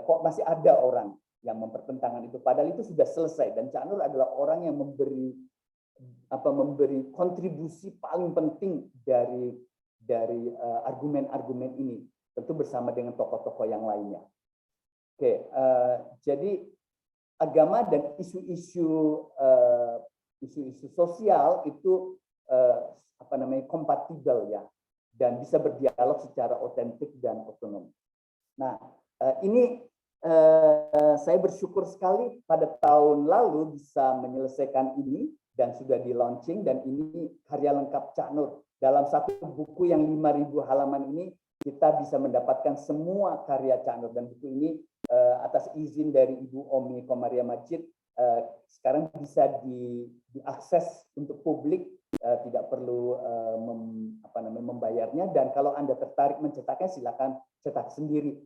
C: Kok masih ada orang yang mempertentangkan itu, padahal itu sudah selesai. Dan Cak Nur adalah orang yang memberi kontribusi paling penting dari argumen-argumen ini, tentu bersama dengan tokoh-tokoh yang lainnya. Oke, jadi agama dan isu-isu sosial itu kompatibel ya, dan bisa berdialog secara otentik dan otonom. Nah, ini saya bersyukur sekali pada tahun lalu bisa menyelesaikan ini dan sudah di launching, dan ini karya lengkap Cak Nur. Dalam satu buku yang 5.000 halaman ini kita bisa mendapatkan semua karya Cak Nur, dan buku ini atas izin dari Ibu Omi Komaria Majid sekarang bisa diakses untuk publik, tidak perlu membayarnya, dan kalau Anda tertarik mencetaknya silakan cetak sendiri,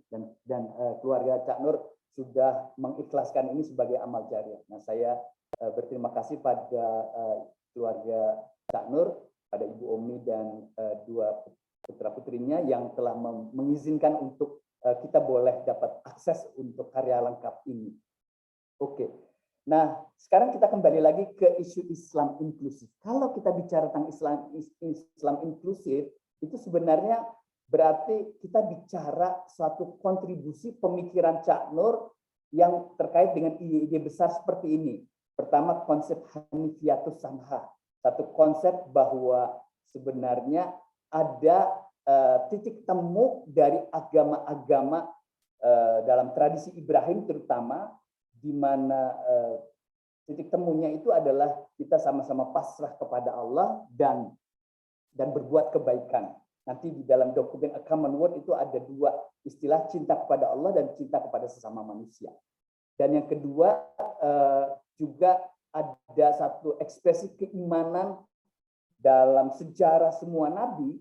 C: dan keluarga Cak Nur sudah mengikhlaskan ini sebagai amal jariah. Nah, saya berterima kasih pada keluarga Cak Nur, pada Ibu Omi dan dua putra-putrinya yang telah mengizinkan untuk kita boleh dapat akses untuk karya lengkap ini. Oke. Nah, sekarang kita kembali lagi ke isu Islam inklusif. Kalau kita bicara tentang Islam inklusif, itu sebenarnya berarti kita bicara suatu kontribusi pemikiran Cak Nur yang terkait dengan ide-ide besar seperti ini. Pertama, konsep Hanifiyatus Samha. Satu konsep bahwa sebenarnya ada titik temu dari agama-agama dalam tradisi Ibrahim terutama, di mana titik temunya itu adalah kita sama-sama pasrah kepada Allah dan berbuat kebaikan. Nanti di dalam dokumen A Common Word itu ada dua istilah, cinta kepada Allah dan cinta kepada sesama manusia. Dan yang kedua juga ada satu ekspresi keimanan dalam sejarah semua nabi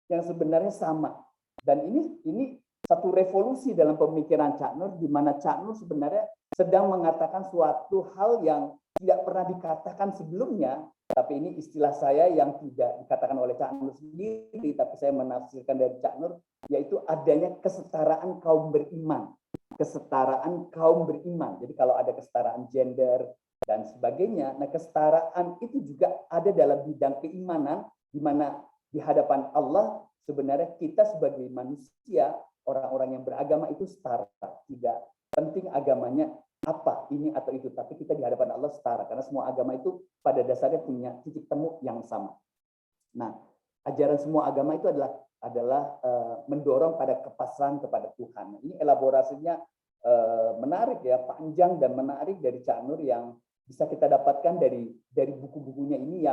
C: yang sebenarnya sama. Dan ini satu revolusi dalam pemikiran Cak Nur, di mana Cak Nur sebenarnya sedang mengatakan suatu hal yang tidak pernah dikatakan sebelumnya, tapi ini istilah saya yang tidak dikatakan oleh Cak Nur sendiri, tapi saya menafsirkan dari Cak Nur, yaitu adanya kesetaraan kaum beriman. Kesetaraan kaum beriman. Jadi kalau ada kesetaraan gender dan sebagainya, nah kesetaraan itu juga ada dalam bidang keimanan, di mana di hadapan Allah sebenarnya kita sebagai manusia, orang-orang yang beragama itu setara. Tidak penting agamanya apa, ini atau itu, tapi kita di hadapan Allah setara, karena semua agama itu pada dasarnya punya titik temu yang sama. Nah, ajaran semua agama itu adalah mendorong pada kepasrahan kepada Tuhan. Ini elaborasinya menarik ya, panjang dan menarik dari Cak Nur yang bisa kita dapatkan dari buku-bukunya ini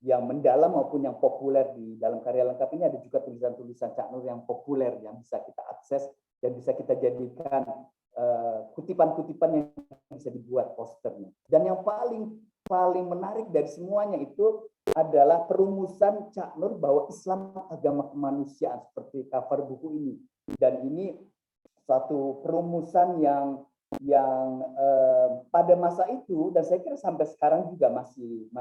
C: yang mendalam maupun yang populer. Di dalam karya lengkap ini ada juga tulisan-tulisan Cak Nur yang populer yang bisa kita akses dan bisa kita jadikan kutipan-kutipan yang bisa dibuat posternya. Dan yang paling menarik dari semuanya itu adalah perumusan Cak Nur bahwa Islam agama kemanusiaan seperti cover buku ini. Dan ini suatu perumusan yang pada masa itu, dan saya kira sampai sekarang juga masih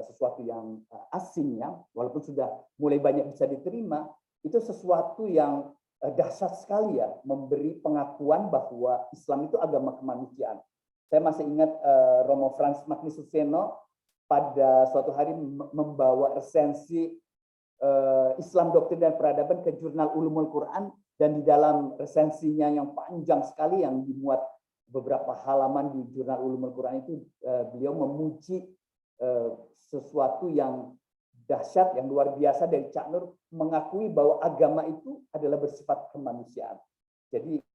C: sesuatu yang asing ya, walaupun sudah mulai banyak bisa diterima, itu sesuatu yang dahsyat sekali ya, memberi pengakuan bahwa Islam itu agama kemanusiaan. Saya masih ingat Romo Frans Magnisuseno pada suatu hari membawa resensi Islam Doktrin dan Peradaban ke Jurnal Ulumul Quran, dan di dalam resensinya yang panjang sekali yang dimuat beberapa halaman di Jurnal Ulumul Quran itu, beliau memuji sesuatu yang dahsyat, yang luar biasa dari Cak Nur, mengakui bahwa agama itu adalah bersifat kemanusiaan. Jadi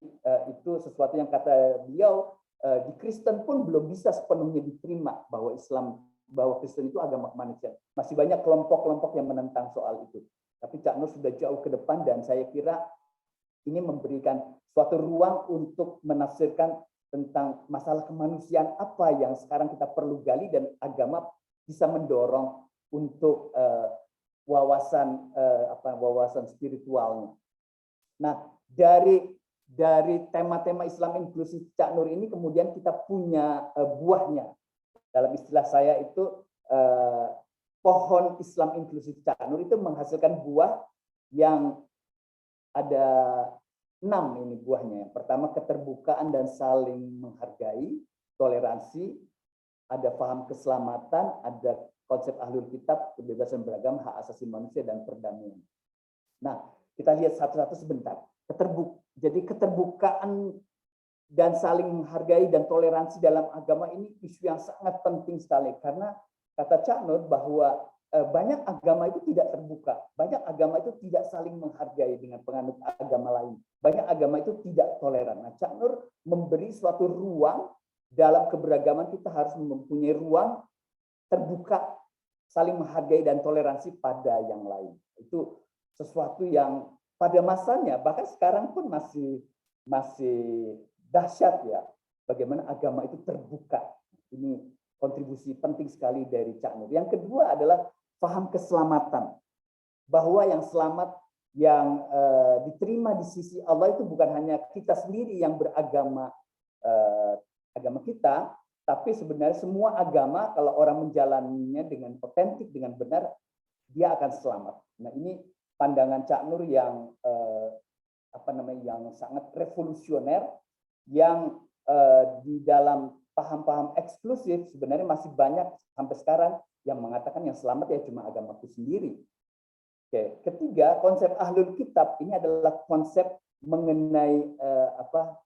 C: itu sesuatu yang kata beliau, di Kristen pun belum bisa sepenuhnya diterima bahwa Kristen itu agama kemanusiaan. Masih banyak kelompok-kelompok yang menentang soal itu. Tapi Cak Nur sudah jauh ke depan, dan saya kira ini memberikan suatu ruang untuk menafsirkan tentang masalah kemanusiaan apa yang sekarang kita perlu gali, dan agama bisa mendorong untuk wawasan spiritualnya. Nah, dari tema-tema Islam inklusif Cak Nur ini kemudian kita punya buahnya. Dalam istilah saya itu pohon Islam inklusif Cak Nur itu menghasilkan buah yang ada 6 ini buahnya. Yang pertama keterbukaan dan saling menghargai, toleransi, ada paham keselamatan, ada konsep ahlul kitab, kebebasan beragama, hak asasi manusia, dan perdamaian. Nah, kita lihat satu-satu sebentar. Jadi keterbukaan dan saling menghargai dan toleransi dalam agama ini isu yang sangat penting sekali, karena kata Cak Nur bahwa banyak agama itu tidak terbuka, banyak agama itu tidak saling menghargai dengan penganut agama lain, banyak agama itu tidak toleran. Nah, Cak Nur memberi suatu ruang dalam keberagaman, kita harus mempunyai ruang terbuka, saling menghargai dan toleransi pada yang lain. Itu sesuatu yang pada masanya, bahkan sekarang pun masih dahsyat ya, bagaimana agama itu terbuka. Ini kontribusi penting sekali dari Cak Nur. Yang kedua adalah paham keselamatan, bahwa yang selamat yang diterima di sisi Allah itu bukan hanya kita sendiri yang beragama agama kita, tapi sebenarnya semua agama kalau orang menjalaninya dengan otentik, dengan benar, dia akan selamat. Nah, ini pandangan Cak Nur yang yang sangat revolusioner, yang di dalam paham-paham eksklusif sebenarnya masih banyak sampai sekarang yang mengatakan yang selamat ya cuma agamaku sendiri. Oke, ketiga, konsep ahlul kitab ini adalah konsep mengenai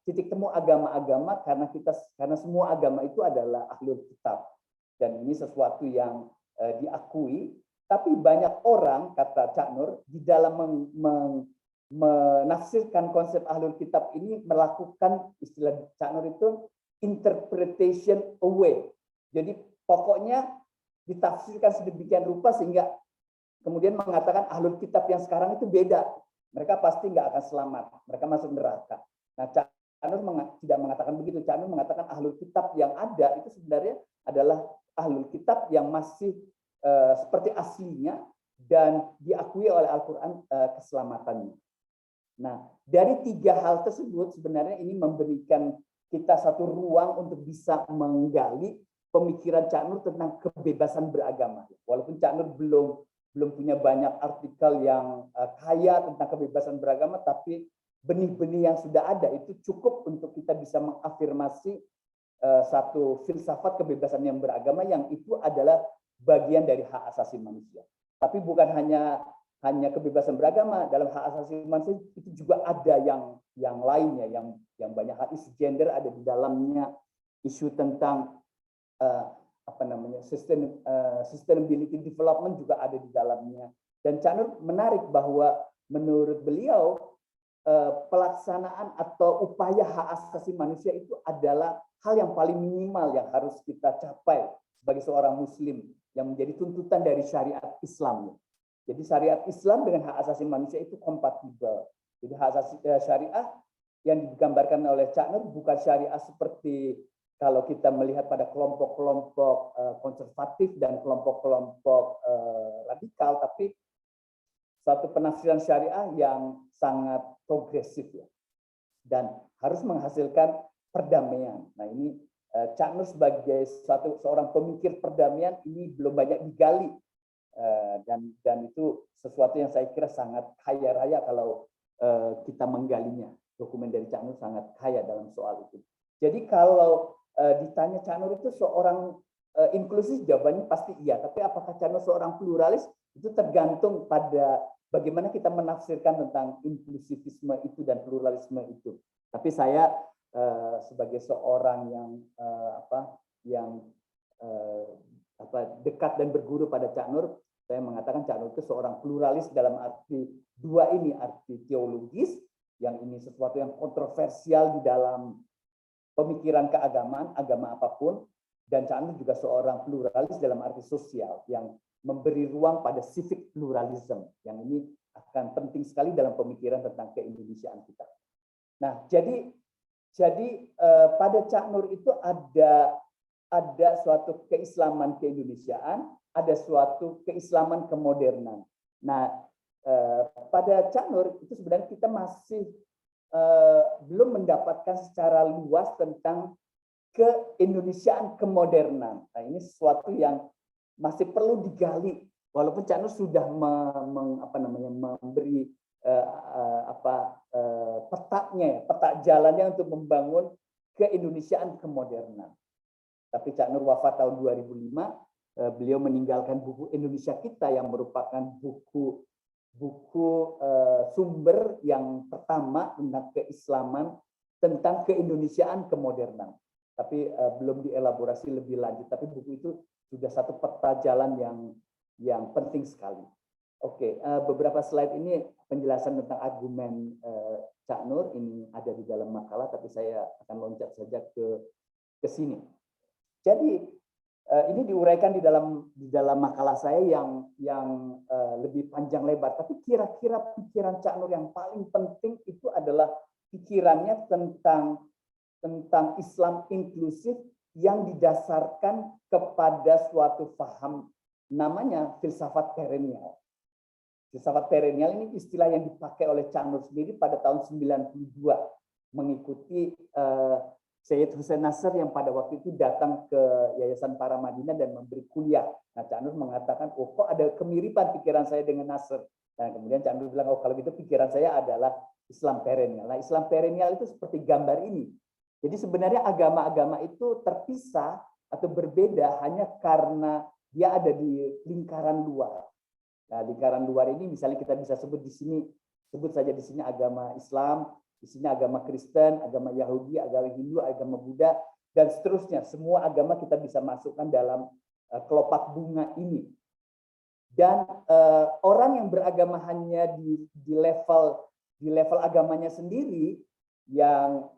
C: titik temu agama-agama, karena semua agama itu adalah ahlul kitab, dan ini sesuatu yang diakui. Tapi banyak orang, kata Cak Nur, di dalam menafsirkan konsep ahlul kitab ini melakukan, istilah Cak Nur itu interpretation away. Jadi pokoknya ditafsirkan sedemikian rupa sehingga kemudian mengatakan ahlul kitab yang sekarang itu beda. Mereka pasti nggak akan selamat. Mereka masuk neraka. Nah, Cak Nur tidak mengatakan begitu. Cak Nur mengatakan ahlul kitab yang ada itu sebenarnya adalah ahlul kitab yang masih seperti aslinya dan diakui oleh Al-Quran keselamatannya. Nah, dari 3 hal tersebut sebenarnya ini memberikan kita satu ruang untuk bisa menggali pemikiran Cak Nur tentang kebebasan beragama. Walaupun Cak Nur belum punya banyak artikel yang kaya tentang kebebasan beragama, tapi benih-benih yang sudah ada itu cukup untuk kita bisa mengafirmasi satu filsafat kebebasan yang beragama yang itu adalah bagian dari hak asasi manusia. Tapi bukan hanya kebebasan beragama, dalam hak asasi manusia itu juga ada yang lainnya, yang banyak hal. Isu gender ada di dalamnya, isu tentang sustainability development juga ada di dalamnya. Dan Cak Nur menarik bahwa menurut beliau pelaksanaan atau upaya hak asasi manusia itu adalah hal yang paling minimal yang harus kita capai sebagai seorang muslim yang menjadi tuntutan dari syariat Islam. Jadi syariat Islam dengan hak asasi manusia itu kompatibel. Jadi hak asasi syariah yang digambarkan oleh Cak Nur bukan syariah seperti kalau kita melihat pada kelompok-kelompok konservatif dan kelompok-kelompok radikal, tapi satu penafsiran syariah yang sangat progresif ya, dan harus menghasilkan perdamaian. Nah ini Cak Nur sebagai seorang pemikir perdamaian ini belum banyak digali, dan itu sesuatu yang saya kira sangat kaya raya kalau kita menggalinya. Dokumen dari Cak Nur sangat kaya dalam soal itu. Jadi kalau ditanya Cak Nur itu seorang inklusif, jawabannya pasti iya. Tapi apakah Cak Nur seorang pluralis, itu tergantung pada bagaimana kita menafsirkan tentang inklusivisme itu dan pluralisme itu. Tapi saya sebagai seorang yang dekat dan berguru pada Cak Nur, saya mengatakan Cak Nur itu seorang pluralis dalam arti dua ini, arti teologis, yang ini sesuatu yang kontroversial di dalam pemikiran keagamaan, agama apapun, dan Cak Nur juga seorang pluralis dalam arti sosial yang memberi ruang pada civic pluralism, yang ini akan penting sekali dalam pemikiran tentang keindonesiaan kita. Nah, jadi pada Cak Nur itu ada suatu keislaman keindonesiaan, ada suatu keislaman kemodernan. Nah, pada Cak Nur itu sebenarnya kita masih belum mendapatkan secara luas tentang keindonesiaan kemodernan. Nah, ini sesuatu yang masih perlu digali, walaupun Cak Nur sudah memberi peta jalannya untuk membangun keindonesiaan kemodernan. Tapi Cak Nur wafat tahun 2005, beliau meninggalkan buku Indonesia Kita yang merupakan buku sumber yang pertama tentang keislaman, tentang keindonesiaan kemodernan. Tapi belum dielaborasi lebih lanjut. Tapi buku itu sudah satu peta jalan yang penting sekali. Oke, beberapa slide ini penjelasan tentang argumen Cak Nur ini ada di dalam makalah, tapi saya akan loncat saja ke sini. Jadi ini diuraikan di dalam makalah saya yang lebih panjang lebar. Tapi kira-kira pikiran Cak Nur yang paling penting itu adalah pikirannya tentang Islam inklusif yang didasarkan kepada suatu paham namanya filsafat perennial. Filsafat perennial ini istilah yang dipakai oleh Cak Nur sendiri pada tahun 92 mengikuti Syed Hussein Nasr yang pada waktu itu datang ke Yayasan Paramadina dan memberi kuliah. Nah, Cak Nur mengatakan, oh kok ada kemiripan pikiran saya dengan Nasr. Nah, kemudian Cak Nur bilang, oh kalau gitu pikiran saya adalah Islam perennial. Nah, Islam perennial itu seperti gambar ini. Jadi sebenarnya agama-agama itu terpisah atau berbeda hanya karena dia ada di lingkaran luar. Nah, lingkaran luar ini misalnya kita bisa sebut saja di sini agama Islam, di sini agama Kristen, agama Yahudi, agama Hindu, agama Buddha, dan seterusnya. Semua agama kita bisa masukkan dalam kelopak bunga ini. Dan orang yang beragama hanya di level agamanya sendiri, yang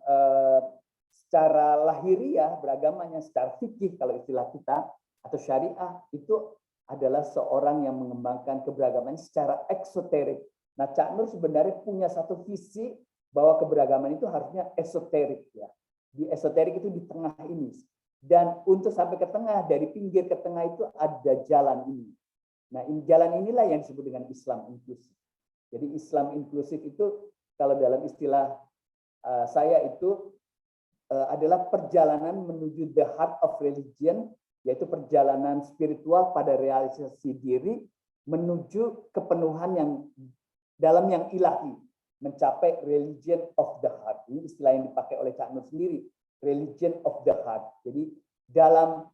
C: secara lahiriah beragamanya, secara fikih kalau istilah kita, atau syariah, itu adalah seorang yang mengembangkan keberagaman secara eksoterik. Nah, Cak Nur sebenarnya punya satu visi bahwa keberagaman itu harusnya esoterik ya. Di esoterik itu di tengah ini. Dan untuk sampai ke tengah, dari pinggir ke tengah itu ada jalan ini. Nah, jalan inilah yang disebut dengan Islam inklusif. Jadi Islam inklusif itu kalau dalam istilah saya itu adalah perjalanan menuju the heart of religion, yaitu perjalanan spiritual pada realisasi diri menuju kepenuhan yang dalam yang ilahi, mencapai religion of the heart. Ini istilah yang dipakai oleh Cak Nur sendiri, religion of the heart. Jadi dalam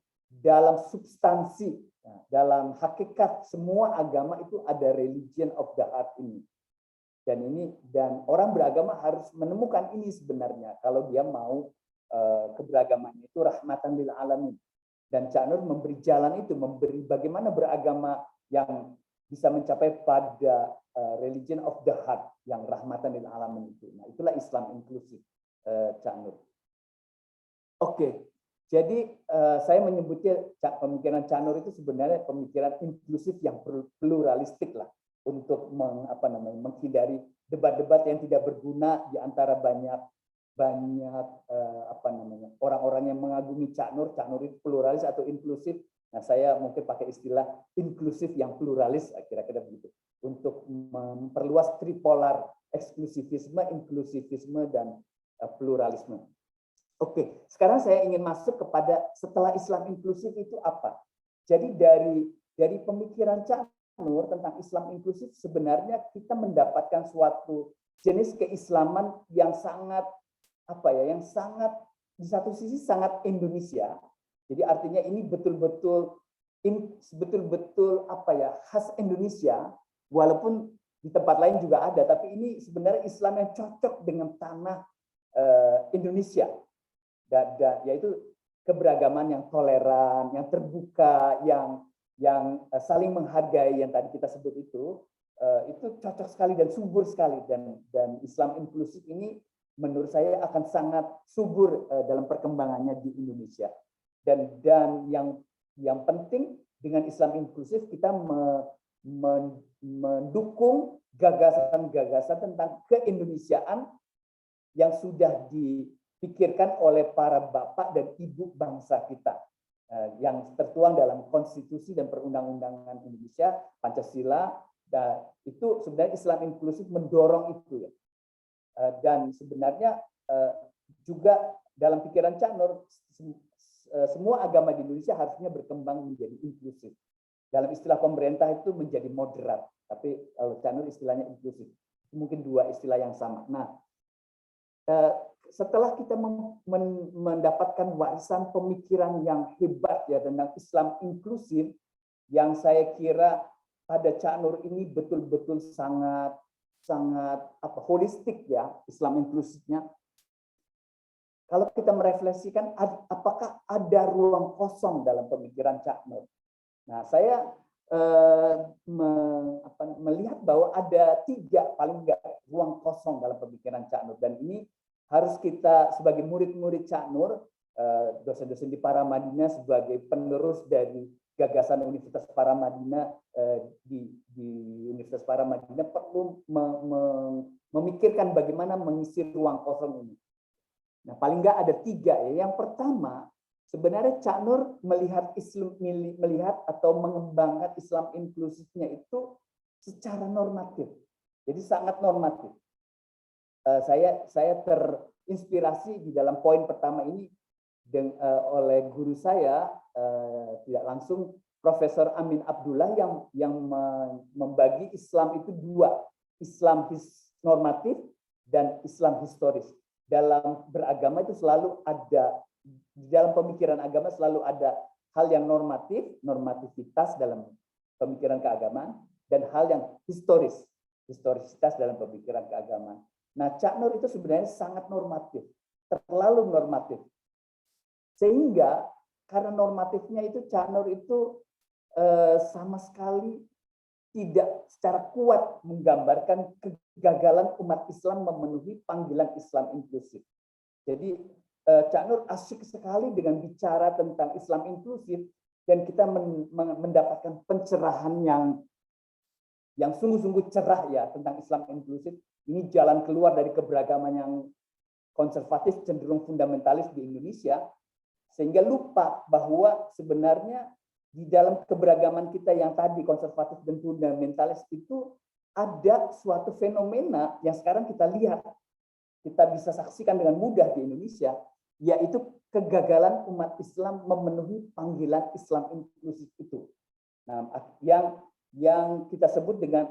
C: substansi, dalam hakikat semua agama itu ada religion of the heart ini. Dan orang beragama harus menemukan ini sebenarnya kalau dia mau keberagaman itu rahmatan lil alamin. Dan Cak Nur memberi jalan itu, memberi bagaimana beragama yang bisa mencapai pada religion of the heart yang rahmatan lil alamin itu. Nah, itulah Islam inklusif, Cak Nur. Oke, jadi saya menyebutnya pemikiran Cak Nur itu sebenarnya pemikiran inklusif yang pluralistik lah untuk menghindari debat-debat yang tidak berguna di antara banyak orang-orang yang mengagumi Cak Nur itu pluralis atau inklusif. Nah, saya mungkin pakai istilah inklusif yang pluralis, kira-kira begitu, untuk memperluas tripolar eksklusivisme, inklusivisme, dan pluralisme. Oke, sekarang saya ingin masuk kepada setelah Islam inklusif itu apa. Jadi dari pemikiran Cak Nur tentang Islam inklusif sebenarnya kita mendapatkan suatu jenis keislaman yang sangat yang sangat di satu sisi sangat Indonesia. Jadi artinya ini betul-betul khas Indonesia, walaupun di tempat lain juga ada, tapi ini sebenarnya Islam yang cocok dengan tanah Indonesia. Yaitu keberagaman yang toleran, yang terbuka, yang saling menghargai, yang tadi kita sebut itu cocok sekali dan subur sekali, dan Islam inklusif ini menurut saya akan sangat subur dalam perkembangannya di Indonesia. Dan yang penting dengan Islam inklusif kita mendukung gagasan-gagasan tentang keindonesiaan yang sudah dipikirkan oleh para bapak dan ibu bangsa kita, yang tertuang dalam konstitusi dan perundang-undangan Indonesia, Pancasila. Dan itu sebenarnya Islam inklusif mendorong itu ya. Dan sebenarnya juga dalam pikiran Cak Nur, semua agama di Indonesia harusnya berkembang menjadi inklusif. Dalam istilah pemerintah itu menjadi moderat, tapi kalau Cak Nur istilahnya inklusif. Mungkin dua istilah yang sama. Nah, setelah kita mendapatkan warisan pemikiran yang hebat ya tentang Islam inklusif, yang saya kira pada Cak Nur ini betul-betul sangat holistik ya Islam inklusifnya. Kalau kita merefleksikan, apakah ada ruang kosong dalam pemikiran Cak Nur? Nah, saya melihat bahwa ada 3 paling enggak ruang kosong dalam pemikiran Cak Nur, dan ini harus kita sebagai murid-murid Cak Nur, dosen-dosen di Paramadina sebagai penerus dari gagasan Universitas Paramadina, di Universitas Paramadina perlu memikirkan bagaimana mengisi ruang kosong ini. Nah, paling nggak ada 3 ya. Yang pertama, sebenarnya Cak Nur melihat atau mengembangkan Islam inklusifnya itu secara normatif. Jadi sangat normatif. Saya terinspirasi di dalam poin pertama ini oleh guru saya, tidak langsung, Profesor Amin Abdullah, yang membagi Islam itu 2, Islam normatif dan Islam historis. Dalam beragama itu selalu ada, di dalam pemikiran agama selalu ada hal yang normatif, normativitas dalam pemikiran keagamaan, dan hal yang historisitas dalam pemikiran keagamaan. Nah, Cak Nur itu sebenarnya sangat normatif, terlalu normatif. Sehingga karena normatifnya itu Cak Nur itu sama sekali tidak secara kuat menggambarkan kegagalan umat Islam memenuhi panggilan Islam inklusif. Jadi Cak Nur asyik sekali dengan bicara tentang Islam inklusif, dan kita mendapatkan pencerahan yang sungguh-sungguh cerah ya tentang Islam inklusif. Ini jalan keluar dari keberagaman yang konservatif cenderung fundamentalis di Indonesia, sehingga lupa bahwa sebenarnya di dalam keberagaman kita yang tadi konservatif dan fundamentalis itu ada suatu fenomena yang sekarang kita lihat, kita bisa saksikan dengan mudah di Indonesia, yaitu kegagalan umat Islam memenuhi panggilan Islam inklusif itu. Nah, yang kita sebut dengan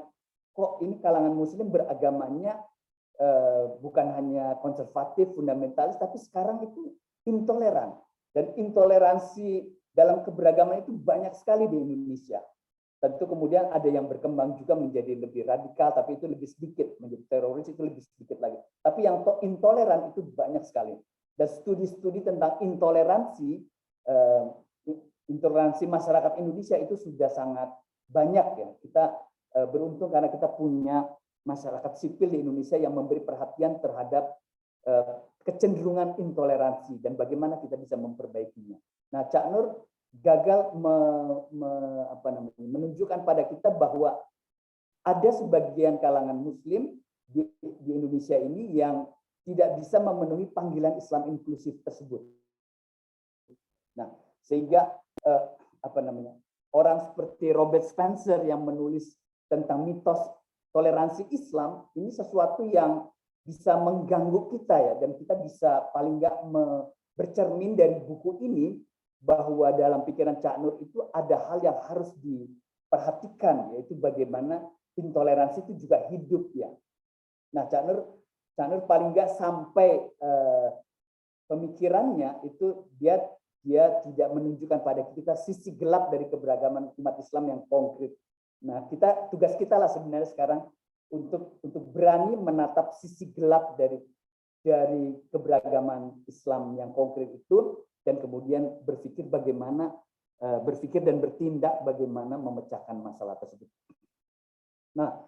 C: kok ini kalangan Muslim beragamanya bukan hanya konservatif, fundamentalis, tapi sekarang itu intoleran. Dan intoleransi dalam keberagaman itu banyak sekali di Indonesia. Tentu kemudian ada yang berkembang juga menjadi lebih radikal, tapi itu lebih sedikit. Menjadi teroris itu lebih sedikit lagi. Tapi yang intoleran itu banyak sekali. Dan studi-studi tentang intoleransi masyarakat Indonesia itu sudah sangat banyak ya. Kita beruntung karena kita punya masyarakat sipil di Indonesia yang memberi perhatian terhadap kecenderungan intoleransi dan bagaimana kita bisa memperbaikinya. Nah, Cak Nur gagal menunjukkan pada kita bahwa ada sebagian kalangan Muslim di Indonesia ini yang tidak bisa memenuhi panggilan Islam inklusif tersebut. Nah, sehingga orang seperti Robert Spencer yang menulis tentang mitos toleransi Islam ini sesuatu yang bisa mengganggu kita ya, dan kita bisa paling nggak bercermin dari buku ini bahwa dalam pikiran Cak Nur itu ada hal yang harus diperhatikan, yaitu bagaimana intoleransi itu juga hidup ya. Nah, Cak Nur paling nggak sampai pemikirannya itu dia tidak menunjukkan pada kita sisi gelap dari keberagaman umat Islam yang konkret. Nah, tugas kita lah sebenarnya sekarang untuk berani menatap sisi gelap dari keberagaman Islam yang konkret itu, dan kemudian berpikir dan bertindak bagaimana memecahkan masalah tersebut. Nah,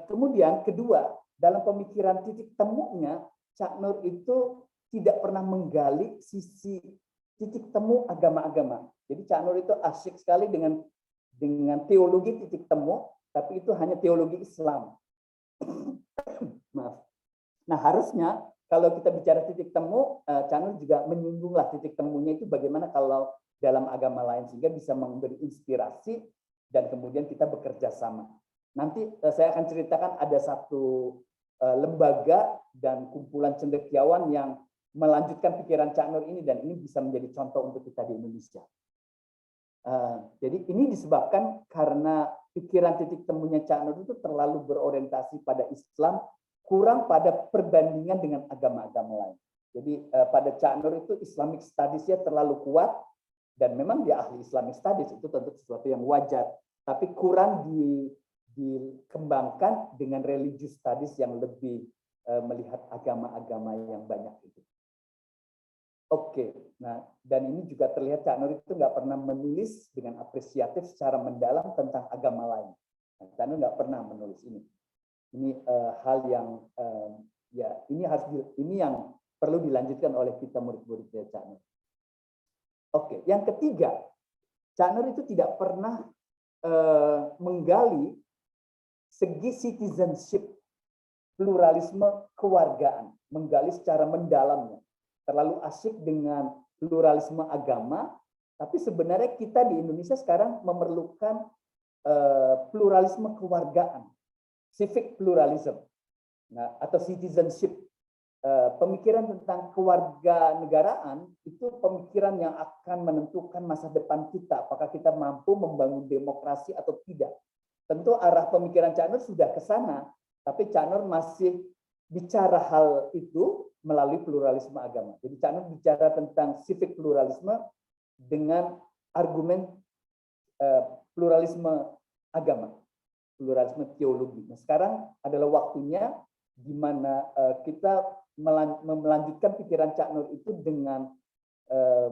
C: kemudian kedua, dalam pemikiran titik temunya, Cak Nur itu tidak pernah menggali sisi titik temu agama-agama. Jadi Cak Nur itu asyik sekali dengan teologi titik temu, tapi itu hanya teologi Islam. Maaf. Nah, harusnya kalau kita bicara titik temu, Cak Nur juga menyinggunglah titik temunya itu bagaimana kalau dalam agama lain, sehingga bisa memberi inspirasi dan kemudian kita bekerja sama. Nanti saya akan ceritakan ada satu lembaga dan kumpulan cendekiawan yang melanjutkan pikiran Cak Nur ini, dan ini bisa menjadi contoh untuk kita di Indonesia. Jadi ini disebabkan karena pikiran titik temunya Cak Nur itu terlalu berorientasi pada Islam, kurang pada perbandingan dengan agama-agama lain. Jadi pada Cak Nur itu Islamic Studies-nya terlalu kuat, dan memang dia ahli Islamic Studies, itu tentu sesuatu yang wajar, tapi kurang dikembangkan dengan religious studies yang lebih melihat agama-agama yang banyak itu. Oke, nah dan ini juga terlihat Cak Nur itu nggak pernah menulis dengan apresiatif secara mendalam tentang agama lain. Nah, Cak Nur nggak pernah menulis ini. Ini hal yang ini yang perlu dilanjutkan oleh kita murid-muridnya Cak Nur. Oke, yang ketiga, Cak Nur itu tidak pernah menggali segi citizenship, pluralisme kewargaan, menggali secara mendalamnya. Terlalu asyik dengan pluralisme agama, tapi sebenarnya kita di Indonesia sekarang memerlukan pluralisme kewargaan, civic pluralism, nah, atau citizenship. Pemikiran tentang kewarganegaraan itu pemikiran yang akan menentukan masa depan kita, apakah kita mampu membangun demokrasi atau tidak. Tentu arah pemikiran Cak Nur sudah ke sana, tapi Cak Nur masih bicara hal itu melalui pluralisme agama. Jadi Cak Nur bicara tentang civic pluralisme dengan argumen pluralisme agama, pluralisme teologi. Nah, sekarang adalah waktunya di mana kita melanjutkan pikiran Cak Nur itu dengan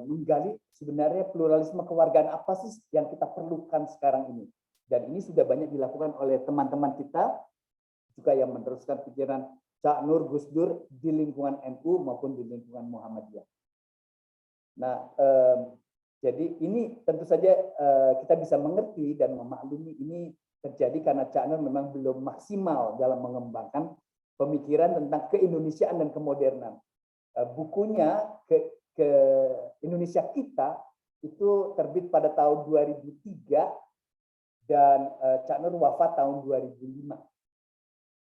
C: menggali sebenarnya pluralisme kewargaan apa sih yang kita perlukan sekarang ini. Dan ini sudah banyak dilakukan oleh teman-teman kita juga yang meneruskan pikiran Cak Nur, Gus Dur di lingkungan NU maupun di lingkungan Muhammadiyah. Nah, jadi ini tentu saja kita bisa mengerti dan memaklumi ini terjadi karena Cak Nur memang belum maksimal dalam mengembangkan pemikiran tentang keindonesiaan dan kemodernan. Bukunya ke Indonesia Kita itu terbit pada tahun 2003 dan Cak Nur wafat tahun 2005.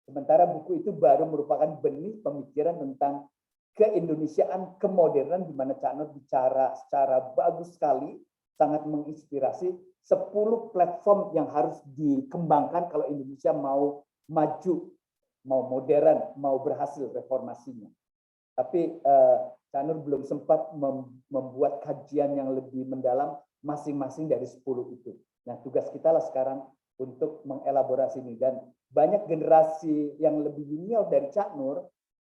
C: Sementara buku itu baru merupakan benih pemikiran tentang keindonesiaan, kemodernan, di mana Cak Nur bicara secara bagus sekali, sangat menginspirasi 10 platform yang harus dikembangkan kalau Indonesia mau maju, mau modern, mau berhasil reformasinya. Tapi Cak Nur belum sempat membuat kajian yang lebih mendalam masing-masing dari 10 itu. Nah, tugas kita lah sekarang untuk mengelaborasi ini, dan banyak generasi yang lebih junior dari Cak Nur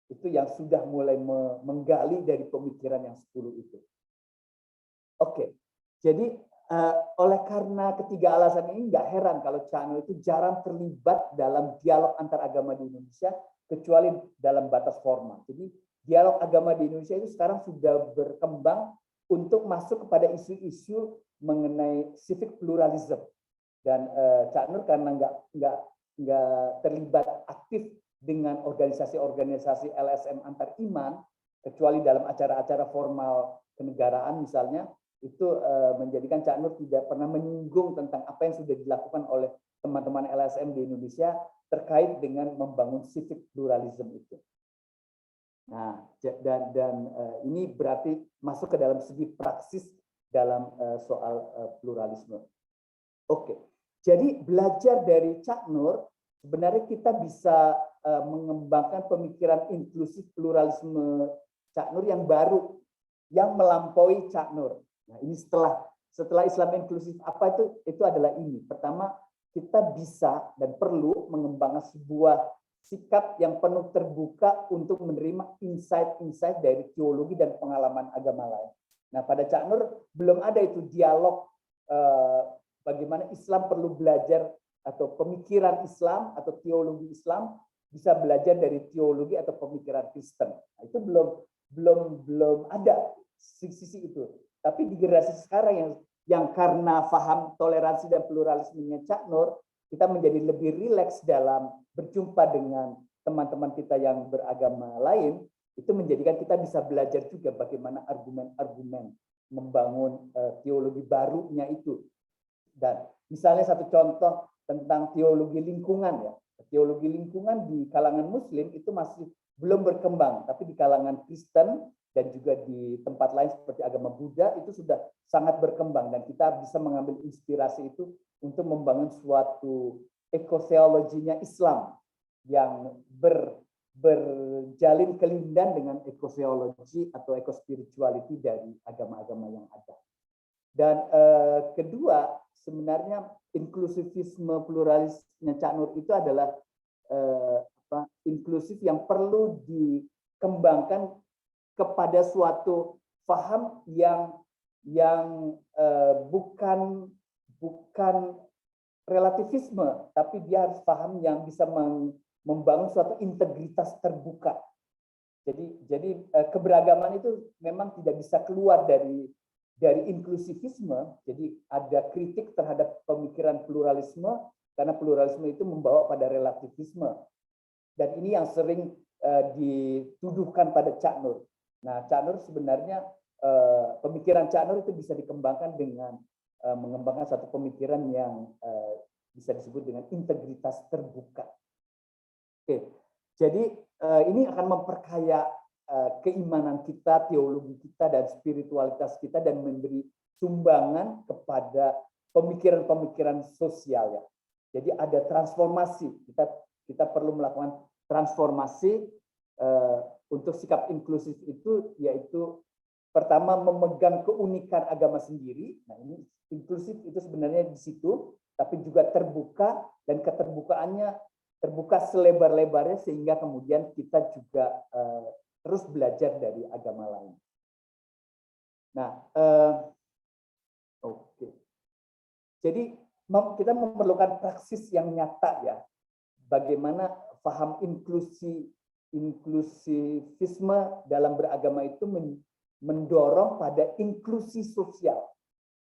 C: itu yang sudah mulai menggali dari pemikiran yang 10 itu. Oke, jadi oleh karena ketiga alasan ini nggak heran kalau Cak Nur itu jarang terlibat dalam dialog antar agama di Indonesia kecuali dalam batas formal. Jadi dialog agama di Indonesia itu sekarang sudah berkembang untuk masuk kepada isu-isu mengenai civic pluralism. Dan Cak Nur karena nggak terlibat aktif dengan organisasi-organisasi LSM antar iman, kecuali dalam acara-acara formal kenegaraan misalnya, itu menjadikan Cak Nur tidak pernah menyinggung tentang apa yang sudah dilakukan oleh teman-teman LSM di Indonesia terkait dengan membangun civic pluralism itu. Nah, dan ini berarti masuk ke dalam segi praksis dalam soal pluralisme. Oke. Jadi belajar dari Cak Nur, sebenarnya kita bisa mengembangkan pemikiran inklusif pluralisme Cak Nur yang baru, yang melampaui Cak Nur. Nah, ini setelah Islam inklusif apa itu adalah ini. Pertama, kita bisa dan perlu mengembangkan sebuah sikap yang penuh terbuka untuk menerima insight-insight dari teologi dan pengalaman agama lain. Nah, pada Cak Nur belum ada itu dialog bagaimana Islam perlu belajar atau pemikiran Islam atau teologi Islam bisa belajar dari teologi atau pemikiran Kristen. Nah, itu belum ada sisi itu. Tapi di generasi sekarang yang karena paham toleransi dan pluralismenya Cak Nur, kita menjadi lebih rileks dalam berjumpa dengan teman-teman kita yang beragama lain, itu menjadikan kita bisa belajar juga bagaimana argumen-argumen membangun teologi barunya itu. Dan misalnya satu contoh tentang teologi lingkungan ya. Teologi lingkungan di kalangan Muslim itu masih belum berkembang, tapi di kalangan Kristen dan juga di tempat lain seperti agama Buddha itu sudah sangat berkembang, dan kita bisa mengambil inspirasi itu untuk membangun suatu ekoteologinya Islam yang berjalin kelindan dengan ekoteologi atau ekospirituality dari agama-agama yang ada. Dan kedua, sebenarnya inklusivisme pluralisnya Cak Nur itu adalah inklusif yang perlu dikembangkan kepada suatu paham yang bukan relativisme, tapi dia harus paham yang bisa membangun suatu integritas terbuka. Jadi keberagaman itu memang tidak bisa keluar dari inklusivisme. Jadi ada kritik terhadap pemikiran pluralisme karena pluralisme itu membawa pada relativisme. Dan ini yang sering dituduhkan pada Cak Nur. Nah, Cak Nur sebenarnya pemikiran Cak Nur itu bisa dikembangkan dengan mengembangkan satu pemikiran yang bisa disebut dengan integritas terbuka. Oke, jadi ini akan memperkaya keimanan kita, teologi kita, dan spiritualitas kita, dan memberi sumbangan kepada pemikiran-pemikiran sosial ya. Jadi ada transformasi. Kita perlu melakukan transformasi untuk sikap inklusif itu, yaitu pertama memegang keunikan agama sendiri. Nah, ini inklusif itu sebenarnya di situ, tapi juga terbuka, dan keterbukaannya terbuka selebar-lebarnya sehingga kemudian kita juga terus belajar dari agama lain. Nah, oke. Jadi kita memerlukan praksis yang nyata ya. Bagaimana paham inklusivisme dalam beragama itu mendorong pada inklusi sosial.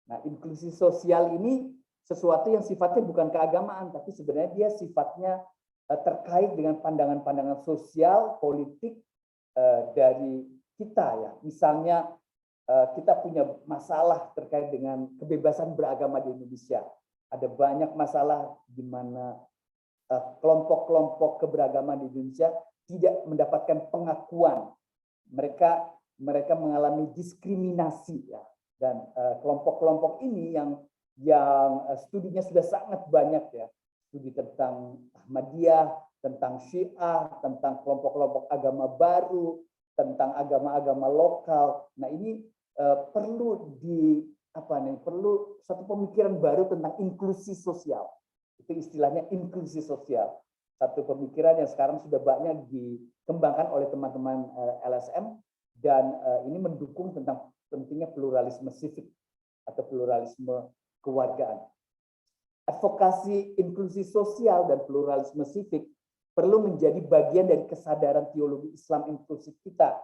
C: Nah, inklusi sosial ini sesuatu yang sifatnya bukan keagamaan, tapi sebenarnya dia sifatnya terkait dengan pandangan-pandangan sosial, politik dari kita ya. Misalnya kita punya masalah terkait dengan kebebasan beragama di Indonesia. Ada banyak masalah di mana kelompok-kelompok keberagaman di Indonesia tidak mendapatkan pengakuan. Mereka mengalami diskriminasi ya. Dan kelompok-kelompok ini yang studinya sudah sangat banyak ya. Studi tentang Ahmadiyah, tentang Syiah, tentang kelompok-kelompok agama baru, tentang agama-agama lokal. Nah, ini perlu perlu satu pemikiran baru tentang inklusi sosial. Itu istilahnya inklusi sosial. Satu pemikiran yang sekarang sudah banyak dikembangkan oleh teman-teman LSM dan ini mendukung tentang pentingnya pluralisme sivik atau pluralisme kewargaan. Advokasi inklusi sosial dan pluralisme sivik perlu menjadi bagian dari kesadaran teologi Islam inklusif kita.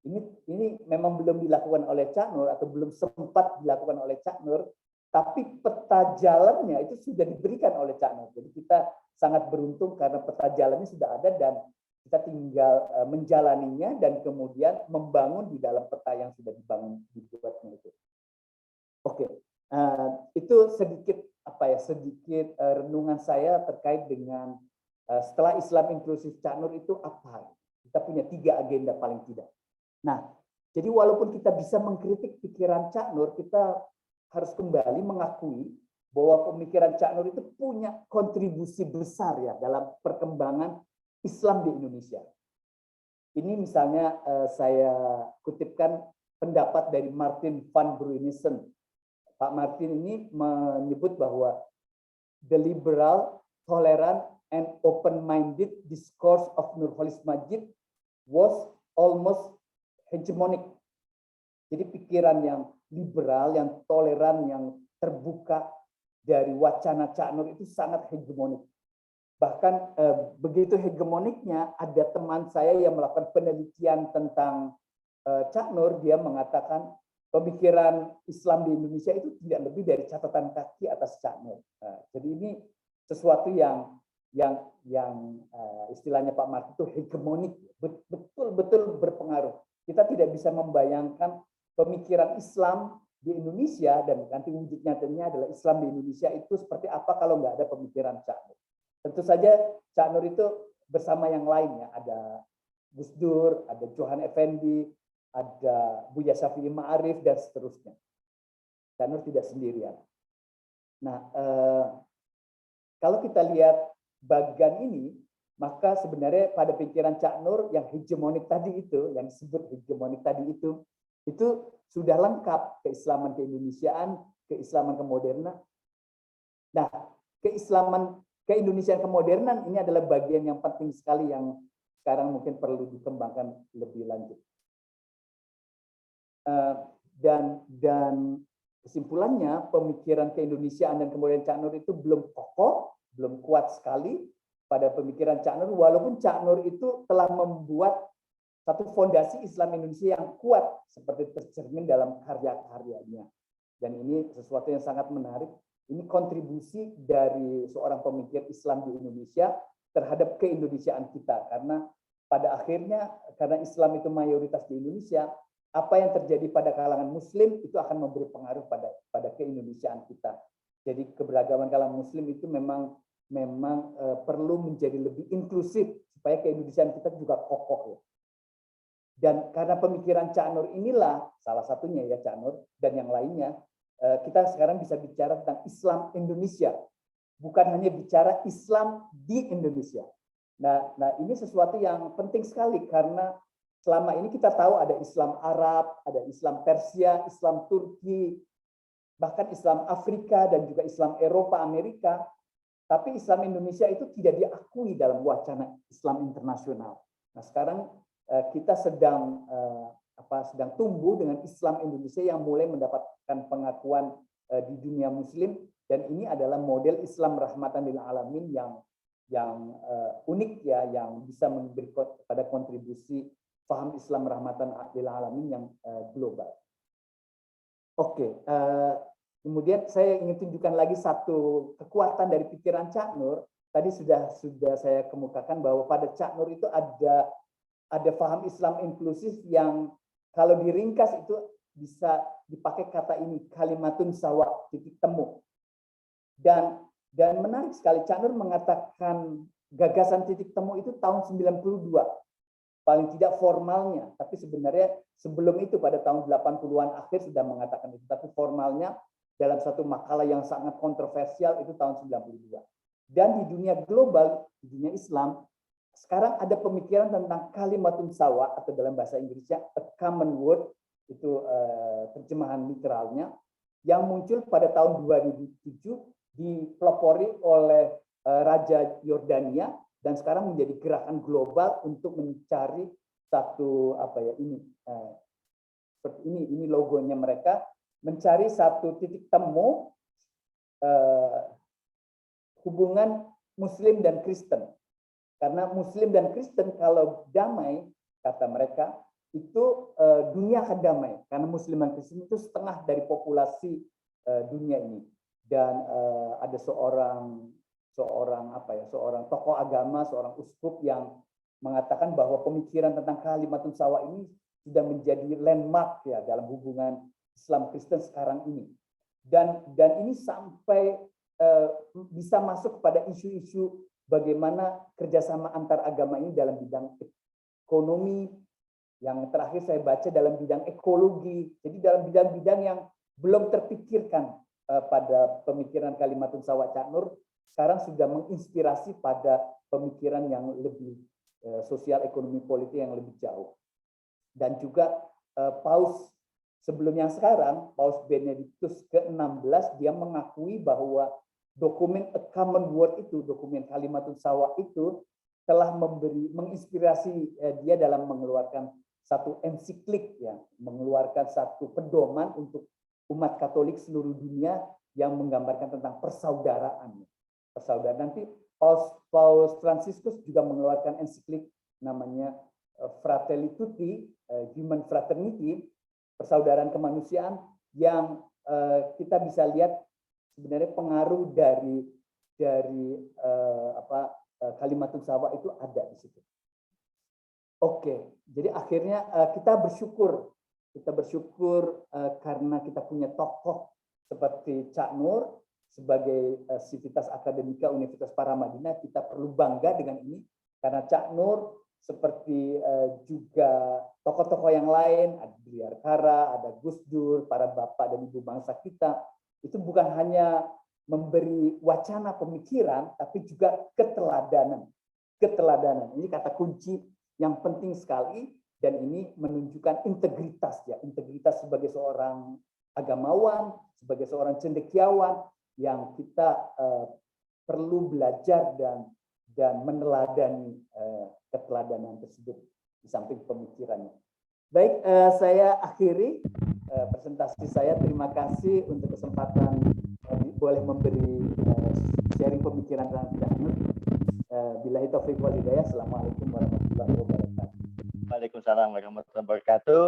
C: Ini memang belum dilakukan oleh Cak Nur atau belum sempat dilakukan oleh Cak Nur, tapi peta jalannya itu sudah diberikan oleh Cak Nur. Jadi kita sangat beruntung karena peta jalannya sudah ada dan kita tinggal menjalaninya dan kemudian membangun di dalam peta yang sudah dibuatnya itu. Oke, itu sedikit renungan saya terkait dengan setelah Islam inklusif Cak Nur itu apa? Kita punya 3 agenda paling tidak. Nah, jadi walaupun kita bisa mengkritik pikiran Cak Nur, kita harus kembali mengakui bahwa pemikiran Cak Nur itu punya kontribusi besar ya dalam perkembangan Islam di Indonesia. Ini misalnya saya kutipkan pendapat dari Martin van Bruinissen. Pak Martin ini menyebut bahwa the liberal, tolerant, and open-minded discourse of Nurholis Majid was almost hegemonic. Jadi pikiran yang liberal, yang toleran, yang terbuka dari wacana Cak Nur itu sangat hegemonik. Bahkan begitu hegemoniknya, ada teman saya yang melakukan penelitian tentang Cak Nur, dia mengatakan pemikiran Islam di Indonesia itu tidak lebih dari catatan kaki atas Cak Nur. Jadi ini sesuatu yang istilahnya Pak Martin itu hegemonik, betul-betul berpengaruh. Kita tidak bisa membayangkan pemikiran Islam di Indonesia dan nanti wujud nyatanya adalah Islam di Indonesia itu seperti apa kalau nggak ada pemikiran Cak Nur. Tentu saja Cak Nur itu bersama yang lainnya, ada Gus Dur, ada Johan Effendi, ada Buya Syafi'i Ma'arif dan seterusnya. Cak Nur tidak sendirian. Nah, kalau kita lihat bagian ini, maka sebenarnya pada pikiran Cak Nur yang hegemonik tadi itu, yang disebut hegemonik tadi itu sudah lengkap keislaman keindonesiaan, keislaman kemodernan. Nah, keindonesiaan kemodernan ini adalah bagian yang penting sekali yang sekarang mungkin perlu dikembangkan lebih lanjut. Dan kesimpulannya pemikiran keindonesiaan dan kemodernan Cak Nur itu belum kokoh, belum kuat sekali pada pemikiran Cak Nur, walaupun Cak Nur itu telah membuat satu fondasi Islam Indonesia yang kuat seperti tercermin dalam karya-karyanya. Dan ini sesuatu yang sangat menarik. Ini kontribusi dari seorang pemikir Islam di Indonesia terhadap keindonesiaan kita. Karena pada akhirnya, karena Islam itu mayoritas di Indonesia, apa yang terjadi pada kalangan Muslim itu akan memberi pengaruh pada keindonesiaan kita. Jadi keberagaman kalangan Muslim itu memang perlu menjadi lebih inklusif supaya keindonesiaan kita juga kokoh ya. Dan karena pemikiran Cak Nur inilah salah satunya ya Cak Nur dan yang lainnya, kita sekarang bisa bicara tentang Islam Indonesia, bukan hanya bicara Islam di Indonesia. Nah ini sesuatu yang penting sekali karena selama ini kita tahu ada Islam Arab, ada Islam Persia, Islam Turki, bahkan Islam Afrika dan juga Islam Eropa, Amerika. Tapi Islam Indonesia itu tidak diakui dalam wacana Islam internasional. Nah sekarang kita sedang tumbuh dengan Islam Indonesia yang mulai mendapatkan pengakuan di dunia Muslim dan ini adalah model Islam rahmatan lil alamin yang unik ya, yang bisa memberi pada kontribusi paham Islam rahmatan lil alamin yang global. Oke, Kemudian saya ingin tunjukkan lagi satu kekuatan dari pikiran Cak Nur. Tadi sudah saya kemukakan bahwa pada Cak Nur itu ada paham Islam inklusif yang kalau diringkas itu bisa dipakai kata ini, kalimatun sawa, titik temu. Dan menarik sekali, Cak Nur mengatakan gagasan titik temu itu tahun 92. Paling tidak formalnya, tapi sebenarnya sebelum itu pada tahun 80-an akhir sudah mengatakan itu, tapi formalnya dalam satu makalah yang sangat kontroversial itu tahun 92. Dan di dunia global, di dunia Islam, sekarang ada pemikiran tentang kalimatun sawa atau dalam bahasa Inggrisnya a common word, itu terjemahan literalnya, yang muncul pada tahun 2007 dipelopori oleh Raja Yordania dan sekarang menjadi gerakan global untuk mencari satu seperti ini logonya mereka, mencari satu titik temu hubungan Muslim dan Kristen. Karena Muslim dan Kristen kalau damai, kata mereka, itu dunia akan damai. Karena Muslim dan Kristen itu setengah dari populasi dunia ini. Dan ada seorang tokoh agama, seorang uskup yang mengatakan bahwa pemikiran tentang kalimatun sawa ini sudah menjadi landmark ya dalam hubungan Islam Kristen sekarang ini, dan ini sampai bisa masuk pada isu-isu bagaimana kerjasama antar agama ini dalam bidang ekonomi, yang terakhir saya baca dalam bidang ekologi, jadi dalam bidang-bidang yang belum terpikirkan pada pemikiran kalimatun sawa Cak Nur, sekarang sudah menginspirasi pada pemikiran yang lebih sosial, ekonomi, politik yang lebih jauh. Dan juga Paus sebelum yang sekarang, Paus Benediktus ke-16, dia mengakui bahwa dokumen A Common Word itu, dokumen kalimatun sawa itu telah menginspirasi dia dalam mengeluarkan satu ensiklik, ya, mengeluarkan satu pedoman untuk umat Katolik seluruh dunia yang menggambarkan tentang persaudaraan. Persaudaraan. Nanti Paus Fransiskus juga mengeluarkan ensiklik namanya Fratelli Tutti, Human Fraternity, persaudaraan kemanusiaan, yang kita bisa lihat sebenarnya pengaruh dari kalimatun sawa itu ada di situ. Oke, jadi akhirnya kita bersyukur karena kita punya tokoh seperti Cak Nur sebagai Civitas Academica Universitas Paramadina. Kita perlu bangga dengan ini karena Cak Nur seperti juga tokoh-tokoh yang lain, ada Bliarkara, ada Gus Dur, para bapak dan ibu bangsa kita, itu bukan hanya memberi wacana pemikiran, tapi juga keteladanan. Keteladanan, ini kata kunci yang penting sekali, dan ini menunjukkan integritas, ya, integritas sebagai seorang agamawan, sebagai seorang cendekiawan yang kita perlu belajar dan meneladani keteladanan tersebut di samping pemikirannya. Baik, saya akhiri presentasi saya. Terima kasih untuk kesempatan boleh memberi sharing pemikiran tentang Cak Nur. Billahi taufiq wal hidayah. Assalamualaikum warahmatullahi wabarakatuh.
D: Waalaikumsalam warahmatullahi wabarakatuh.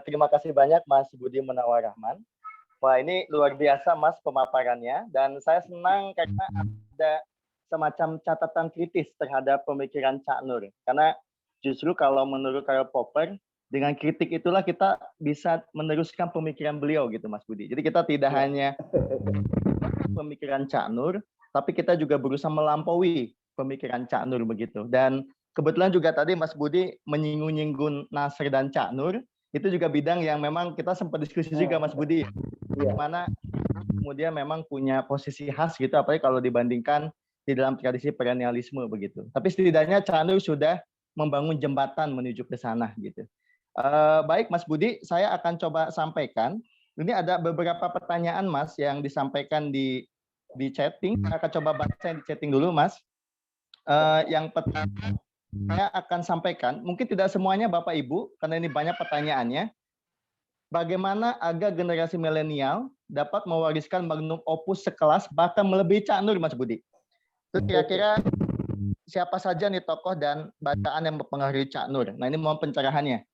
D: Terima kasih banyak Mas Budi Munawar Rahman. Wah, ini luar biasa Mas pemaparannya, dan saya senang karena ada semacam catatan kritis terhadap pemikiran Cak Nur. Karena justru kalau menurut Karl Popper, dengan kritik itulah kita bisa meneruskan pemikiran beliau gitu Mas Budi. Jadi kita tidak hanya pemikiran Cak Nur, tapi kita juga berusaha melampaui pemikiran Cak Nur begitu. Dan kebetulan juga tadi Mas Budi menyinggung-nyinggung Nasr dan Cak Nur, itu juga bidang yang memang kita sempat diskusi juga Mas Budi. Dimana kemudian memang punya posisi khas gitu, apalagi kalau dibandingkan di dalam tradisi perennialisme begitu. Tapi setidaknya Cak Nur sudah membangun jembatan menuju ke sana gitu. Baik Mas Budi, saya akan coba sampaikan. Ini ada beberapa pertanyaan Mas yang disampaikan di chatting. Saya akan coba baca yang di chatting dulu Mas. Yang pertama saya akan sampaikan, mungkin tidak semuanya Bapak Ibu, karena ini banyak pertanyaannya. Bagaimana agar generasi milenial dapat mewariskan magnum opus sekelas bahkan melebihi Cak Nur, Mas Budi? Itu kira-kira siapa saja nih tokoh dan bacaan yang mempengaruhi Cak Nur? Nah, ini mohon pencerahannya.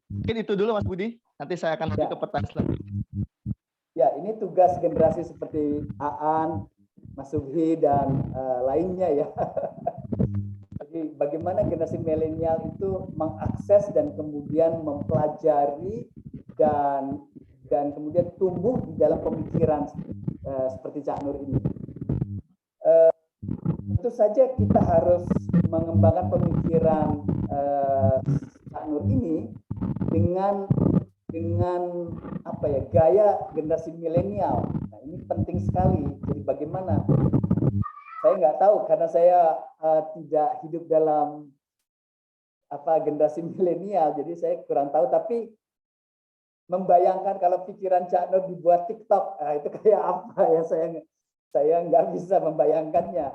D: Mungkin itu dulu Mas Budi. Nanti saya akan lanjut ke pertanyaan selanjutnya.
C: Ya, ini tugas generasi seperti Aan, Mas Subhi, dan lainnya ya. Jadi bagaimana generasi milenial itu mengakses dan kemudian mempelajari dan kemudian tumbuh di dalam pemikiran seperti Cak Nur ini. Tentu saja kita harus mengembangkan pemikiran Cak Nur ini dengan apa ya, gaya generasi milenial. Nah, ini penting sekali. Jadi bagaimana? Saya nggak tahu karena saya tidak hidup dalam generasi milenial, jadi saya kurang tahu. Tapi membayangkan kalau pikiran Cak Nur dibuat TikTok, itu kayak apa ya, saya nggak bisa membayangkannya.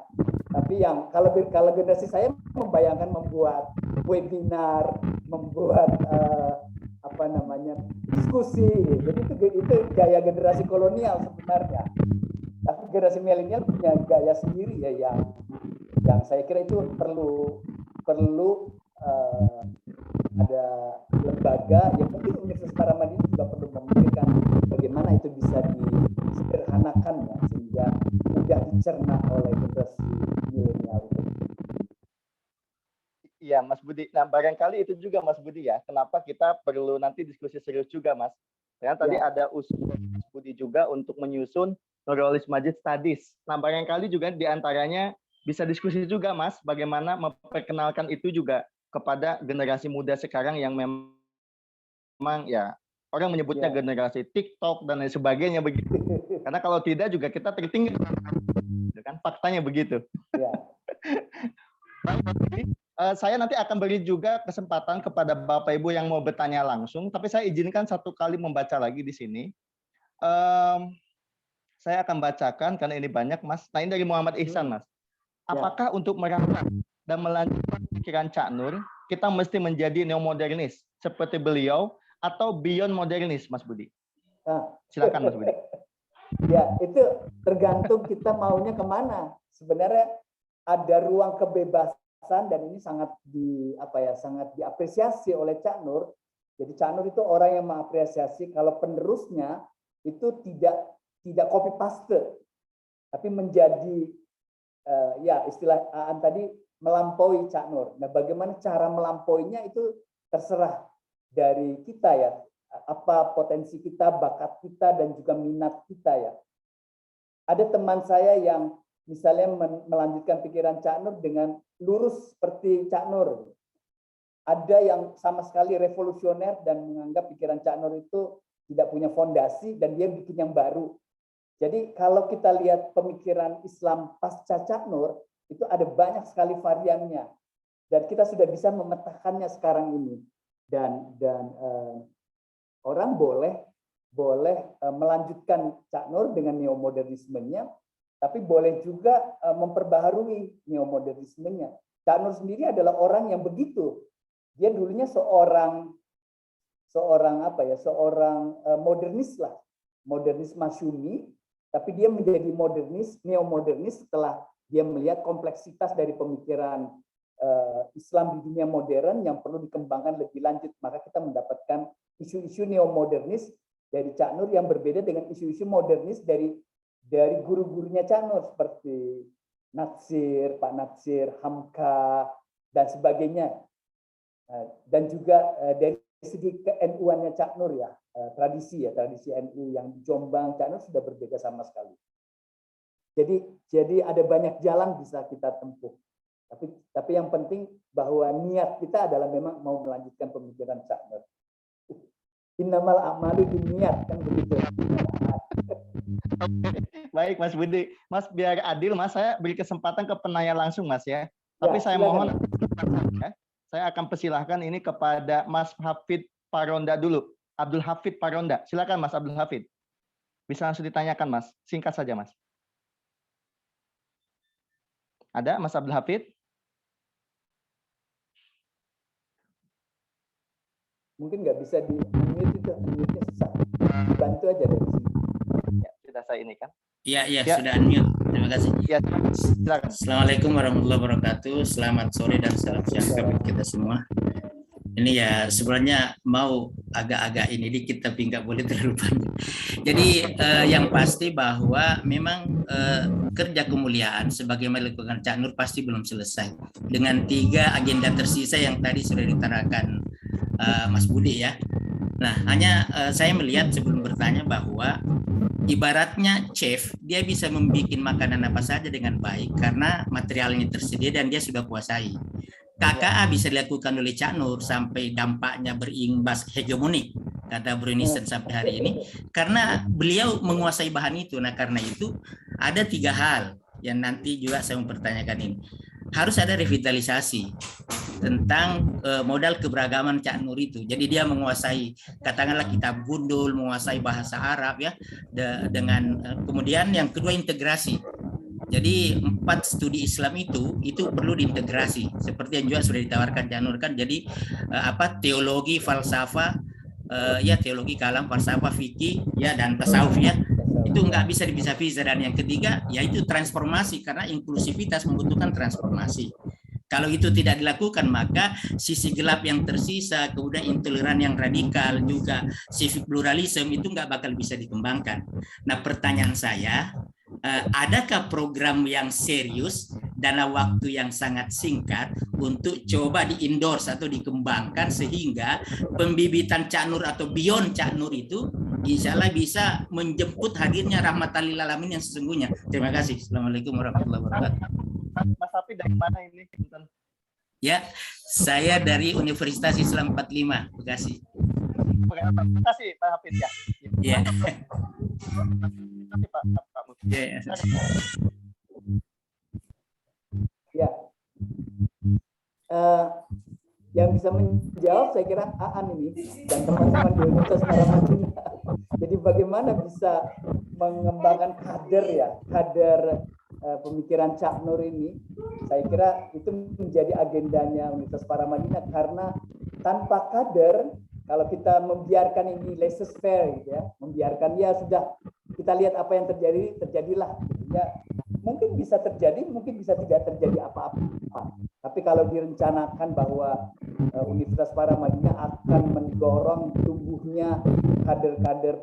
C: Tapi yang kalau generasi saya membayangkan membuat webinar, membuat diskusi. Jadi itu gaya generasi kolonial sebenarnya. Tapi generasi milenial punya gaya sendiri ya, yang saya kira itu perlu ada lembaga yang mungkin Universitas Paramadina juga perlu memikirkan bagaimana itu bisa disederhanakan ya, sehingga mudah dicerna oleh generasi milenial itu.
D: Iya, Mas Budi. Nah, barangkali itu juga Mas Budi ya, kenapa kita perlu nanti diskusi serius juga, Mas. Karena tadi ada usul Mas Budi juga untuk menyusun Nurholis Majid Studies. Nah, barangkali juga diantaranya bisa diskusi juga, Mas, bagaimana memperkenalkan itu juga kepada generasi muda sekarang yang memang ya orang menyebutnya generasi TikTok dan lain sebagainya begitu. Karena kalau tidak juga kita tertinggal, kan faktanya begitu.
C: Ya.
D: Saya nanti akan beri juga kesempatan kepada Bapak Ibu yang mau bertanya langsung, tapi saya izinkan satu kali membaca lagi di sini. Saya akan bacakan karena ini banyak, Mas. Nah, ini dari Muhammad Ihsan, Mas. Apakah untuk merangsang dan melanjutkan pikiran Cak Nur, kita mesti menjadi neomodernis seperti beliau atau beyond modernis, Mas Budi? Silakan, Mas Budi.
C: Ya, itu tergantung kita maunya kemana. Sebenarnya ada ruang kebebasan dan ini sangat diapresiasi oleh Cak Nur. Jadi Cak Nur itu orang yang mengapresiasi kalau penerusnya itu tidak copy paste, tapi menjadi istilah Aan tadi melampaui Cak Nur. Nah, bagaimana cara melampauinya itu terserah dari kita ya. Apa potensi kita, bakat kita, dan juga minat kita ya. Ada teman saya yang misalnya melanjutkan pikiran Cak Nur dengan lurus seperti Cak Nur. Ada yang sama sekali revolusioner dan menganggap pikiran Cak Nur itu tidak punya fondasi dan dia bikin yang baru. Jadi kalau kita lihat pemikiran Islam pasca Cak Nur, itu ada banyak sekali variannya. Dan kita sudah bisa memetakannya sekarang ini. Dan orang boleh melanjutkan Cak Nur dengan neomodernismenya, tapi boleh juga memperbaharui neomodernismenya. Cak Nur sendiri adalah orang yang begitu. Dia dulunya seorang modernis lah, modernis Masyumi, tapi dia menjadi neomodernis setelah dia melihat kompleksitas dari pemikiran Islam di dunia modern yang perlu dikembangkan lebih lanjut. Maka kita mendapatkan isu-isu neomodernis dari Cak Nur yang berbeda dengan isu-isu modernis dari guru-gurunya Cak Nur seperti Pak Natsir, Hamka, dan sebagainya. Dan juga dari segi ke-NU-annya Cak Nur ya, tradisi NU yang di Jombang, Cak Nur sudah berbeda sama sekali. Jadi ada banyak jalan bisa kita tempuh. Tapi yang penting bahwa niat kita adalah memang mau melanjutkan pemikiran Cak Nur. Innamal a'malu binniyat, kan begitu.
D: Baik, Mas Budi. Mas, biar adil, Mas, saya beri kesempatan ke penanya langsung, Mas ya. Tapi saya mohon, saya akan persilahkan ini kepada Mas Hafid Paronda dulu. Abdul Hafid Paronda. Silakan, Mas Abdul Hafid. Bisa langsung ditanyakan, Mas. Singkat saja, Mas. Ada, Mas Abdul Hafid?
C: Mungkin nggak bisa di-unmute itu, unmute-nya susah. Bantu aja dari sini.
D: Ya, sudah saya ini kan.
G: Iya, sudah unmute. Terima kasih.
D: Ya, silakan.
G: Assalamualaikum warahmatullahi wabarakatuh. Selamat sore dan salam sejahtera bagi kita semua. Ini ya sebenarnya mau agak-agak ini dikit tapi nggak boleh terlalu panjang. Jadi yang pasti bahwa memang kerja kemuliaan sebagaimana dilakukan Cak Nur pasti belum selesai dengan 3 agenda tersisa yang tadi sudah ditarakan Mas Budi ya. Nah, hanya saya melihat sebelum bertanya bahwa ibaratnya chef, dia bisa membuat makanan apa saja dengan baik karena materialnya tersedia dan dia sudah kuasai. KKA bisa dilakukan oleh Cak Nur sampai dampaknya berimbas hegemonik, kata Bro Nisen sampai hari ini, karena beliau menguasai bahan itu. Nah, karena itu ada 3 hal yang nanti juga saya mempertanyakan ini. Harus ada revitalisasi tentang modal keberagaman Cak Nur itu. Jadi dia menguasai katakanlah kitab gundul, menguasai bahasa Arab ya, dengan kemudian yang kedua integrasi. Jadi 4 studi Islam itu perlu diintegrasi seperti yang juga sudah ditawarkan Cak Nur kan. Jadi teologi, falsafah, ya teologi kalam, falsafah, fikih ya dan tasawuf ya. Itu nggak bisa dipisah-pisah. Dan yang ketiga yaitu transformasi karena inklusivitas membutuhkan transformasi. Kalau itu tidak dilakukan maka sisi gelap yang tersisa, kemudian intoleran yang radikal juga civic pluralism itu nggak bakal bisa dikembangkan. Nah pertanyaan saya, adakah program yang serius dalam waktu yang sangat singkat untuk coba di-endorse atau dikembangkan sehingga pembibitan Cak Nur atau beyond Cak Nur itu insya Allah bisa menjemput hadirnya rahmatan lil alamin yang sesungguhnya. Terima kasih. Assalamualaikum warahmatullahi wabarakatuh.
D: Mas Hafid dari mana ini?
G: Ya, saya dari Universitas Islam 45, Bekasi.
D: Terima kasih Pak Hafid ya.
G: Ya.
D: Terima kasih Pak.
G: Ya.
C: Ya. Yang bisa menjawab saya kira Aan ini dan teman-teman di Universitas Paramadina. Jadi bagaimana bisa mengembangkan kader pemikiran Cak Nur ini, saya kira itu menjadi agendanya Universitas Paramadina karena tanpa kader, kalau kita membiarkan ini laissez-faire gitu ya, membiarkan ya sudah kita lihat apa yang terjadilah gitu ya. Mungkin bisa terjadi, mungkin bisa tidak terjadi apa-apa. Tapi kalau direncanakan bahwa Universitas Paramadina akan mendorong tumbuhnya kader-kader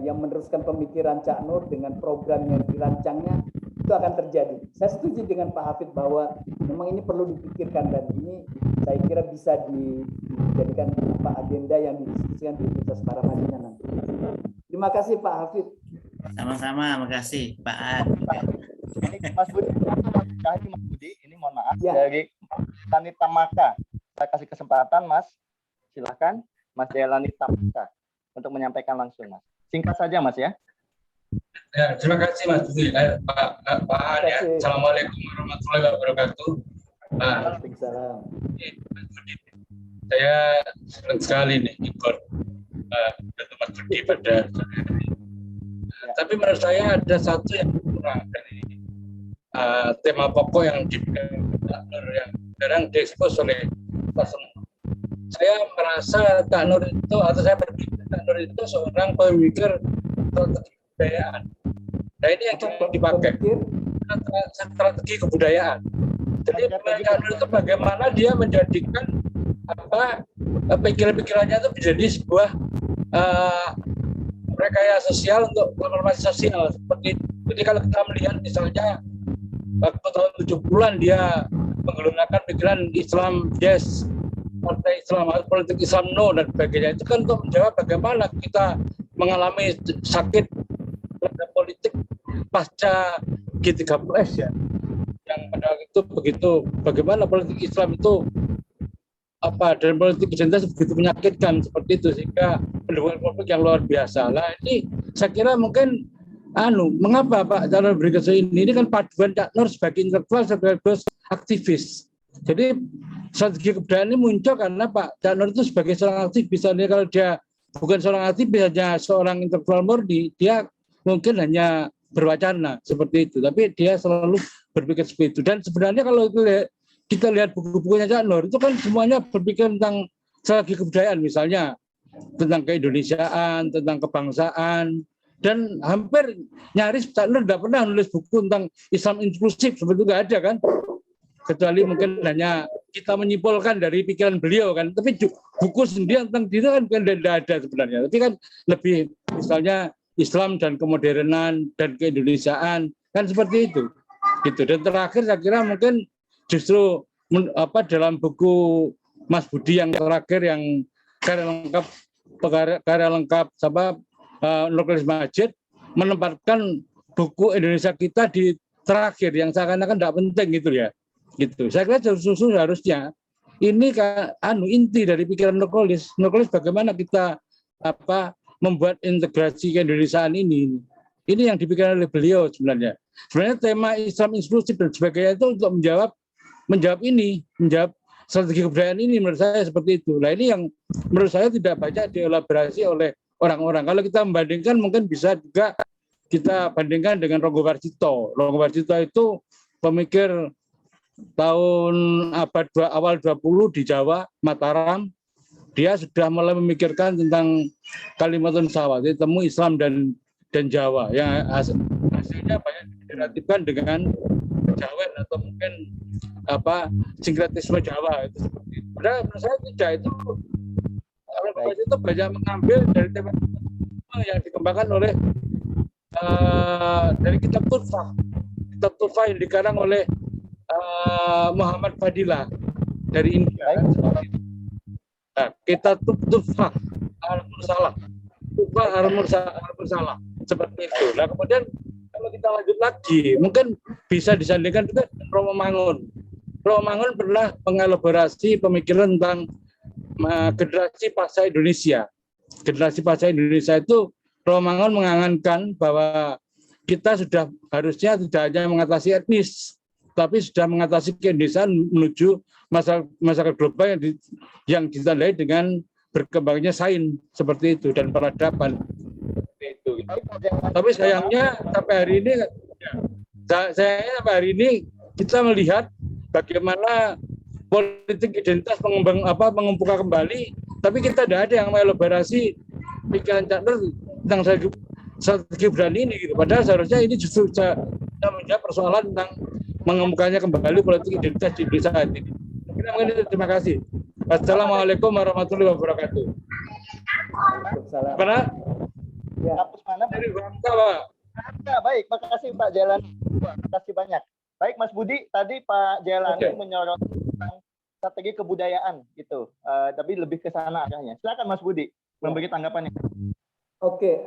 C: yang meneruskan pemikiran Cak Nur dengan program yang dirancangnya, itu akan terjadi. Saya setuju dengan Pak Hafid bahwa memang ini perlu dipikirkan dan ini saya kira bisa dijadikan agenda yang didiskusikan di Universitas Paramadina nanti. Terima kasih Pak Hafid.
G: Sama-sama, makasih Pak Ad.
D: Ini Mas Budi, Mas Budi, ini mohon maaf
C: Ya.
D: dari Jailani Tamaka. Saya kasih kesempatan Mas, silakan Mas Jailani Tamaka untuk menyampaikan langsung Mas. Singkat saja Mas ya.
H: Ya, terima kasih Mas Budi, Pak An ya. Assalamualaikum warahmatullahi wabarakatuh.
C: Waalaikumsalam.
H: Saya senang sekali nih ikut Mas Budi pada sore hari. Tapi menurut saya ada satu yang kurang dari tema pokok yang yang jarang diekspos oleh kita semua. Saya merasa Cak Nur itu, atau saya berpikir Cak Nur itu seorang pemikir strategi kebudayaan. Nah ini yang dipakai, strategi kebudayaan. Jadi Cak Nur itu bagaimana dia menjadikan pikiran-pikirannya itu menjadi sebuah rekayasa sosial untuk transformasi sosial. Jadi kalau kita melihat misalnya waktu tahun 70-an dia menggunakan pikiran Islam yes, partai Islam, politik Islam no dan sebagainya. Itu kan untuk menjawab bagaimana kita mengalami sakit politik pasca G30S ya. Yang pada waktu itu begitu bagaimana politik Islam itu dan politik identitas begitu menyakitkan seperti itu sehingga menimbulkan konflik yang luar biasa. Nah ini saya kira mungkin mengapa Pak Cak Nur berikan ini kan paduan Cak Nur sebagai intelektual sebagai aktivis. Jadi strategi kebudayaan ini muncul karena Pak Cak Nur itu sebagai seorang aktivis. Misalnya kalau dia bukan seorang aktivis, hanya seorang intelektual murni, dia mungkin hanya berwacana seperti itu. Tapi dia selalu berpikir seperti itu. Dan sebenarnya kalau kita lihat buku-bukunya Cak Nur itu kan semuanya berpikir tentang strategi kebudayaan, misalnya tentang keindonesiaan, tentang kebangsaan, dan hampir nyaris Cak Nur tidak pernah nulis buku tentang Islam inklusif, seperti itu nggak ada kan, kecuali mungkin hanya kita menyimpulkan dari pikiran beliau kan. Tapi buku sendiri tentang diri kan tidak ada sebenarnya. Tapi kan lebih misalnya Islam dan kemodernan dan keindonesiaan kan seperti itu. Gitu. Dan terakhir saya kira mungkin justru dalam buku Mas Budi yang terakhir yang karya lengkap Nurul Majid menempatkan buku Indonesia kita di terakhir yang seakan-akan tidak penting gitu ya. Gitu. Saya kira justru harusnya ini inti dari pikiran Nurkolis bagaimana kita membuat integrasi keindonesiaan ini yang dipikirkan oleh beliau sebenarnya. Sebenarnya tema Islam inklusif dan sebagainya itu untuk menjawab strategi kebudayaan ini menurut saya seperti itu. Nah ini yang menurut saya tidak banyak dielaborasi oleh orang-orang. Kalau kita membandingkan mungkin bisa juga kita bandingkan dengan Ronggo Warsito. Ronggo Warsito itu pemikir tahun awal 20 di Jawa, Mataram. Dia sudah mulai memikirkan tentang Kalimatun Sawat, temu Islam dan Jawa yang hasilnya banyak direlatifkan dengan kejawen atau mungkin sinkretisme Jawa itu seperti itu. Padahal menurut saya tidak itu. Kalau itu banyak mengambil dari tema yang dikembangkan oleh dari kitab Tuhfah yang dikarang oleh Muhammad Fadilah dari India. Nah, kita Tuhfah al-Mursalah, seperti itu. Nah kemudian kalau kita lanjut lagi, mungkin bisa disandingkan juga dengan Romo Mangun. Romo Mangun pernah mengelaborasi pemikiran tentang generasi pasca Indonesia. Generasi pasca Indonesia itu Romo Mangun mengangankan bahwa kita sudah harusnya tidak hanya mengatasi etnis, tapi sudah mengatasi keindonesiaan menuju masyarakat global yang ditandai dengan berkembangnya sains seperti itu dan peradaban seperti itu. Tapi sayangnya sampai hari ini kita melihat bagaimana politik identitas mengumpulkan kembali, tapi kita tidak ada yang mengelaborasi pikiran Cak Nur tentang strategi berani ini gitu. Padahal seharusnya ini justru menjawab persoalan tentang mengemukakannya kembali politik identitas di Indonesia saat ini. Terima kasih. Wassalamualaikum warahmatullahi wabarakatuh.
C: Waalaikumsalam.
H: Mana?
C: Ya.
D: Kampus mana?
H: Dari Bangka, Pak.
D: Ya, baik, makasih Pak Jalan. Makasih banyak. Baik Mas Budi, tadi Pak Jailani menyoroti tentang strategi kebudayaan gitu. Tapi lebih ke sana arahnya. Silakan Mas Budi memberi tanggapannya.
C: Oke,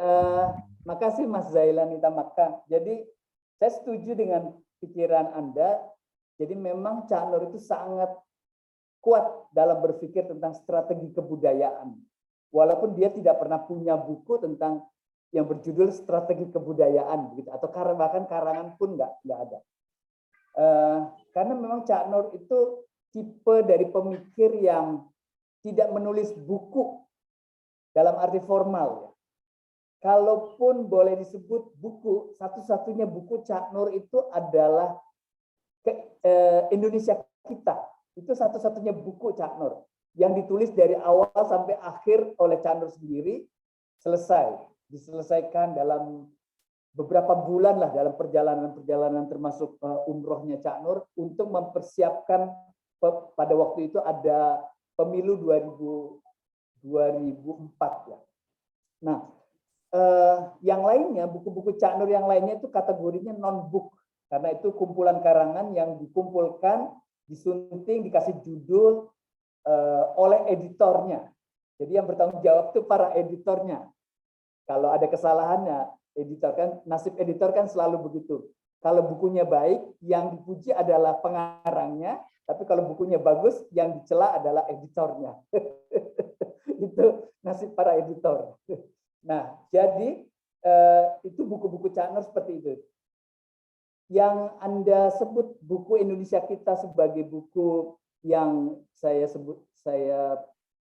C: makasih Mas Zailani Tamakka. Jadi saya setuju dengan pikiran Anda. Jadi memang Cak Nur itu sangat kuat dalam berpikir tentang strategi kebudayaan. Walaupun dia tidak pernah punya buku tentang yang berjudul strategi kebudayaan, gitu, atau bahkan karangan pun nggak ada. Karena memang Cak Nur itu tipe dari pemikir yang tidak menulis buku dalam arti formal. Ya. Kalaupun boleh disebut buku, satu-satunya buku Cak Nur itu adalah Indonesia Kita. Itu satu-satunya buku Cak Nur yang ditulis dari awal sampai akhir oleh Cak Nur sendiri, diselesaikan dalam beberapa bulan lah dalam perjalanan termasuk umrohnya Cak Nur untuk mempersiapkan pada waktu itu ada pemilu 2004 ya. Nah, yang lainnya buku-buku Cak Nur yang lainnya itu kategorinya non-book karena itu kumpulan karangan yang dikumpulkan, disunting, dikasih judul oleh editornya. Jadi yang bertanggung jawab itu para editornya. Kalau ada kesalahannya, editor kan, nasib editor kan selalu begitu. Kalau bukunya baik, yang dipuji adalah pengarangnya, tapi kalau bukunya bagus, yang dicela adalah editornya. Itu nasib para editor. Nah, jadi itu buku-buku Cak Nur seperti itu. Yang Anda sebut buku Indonesia Kita sebagai buku yang saya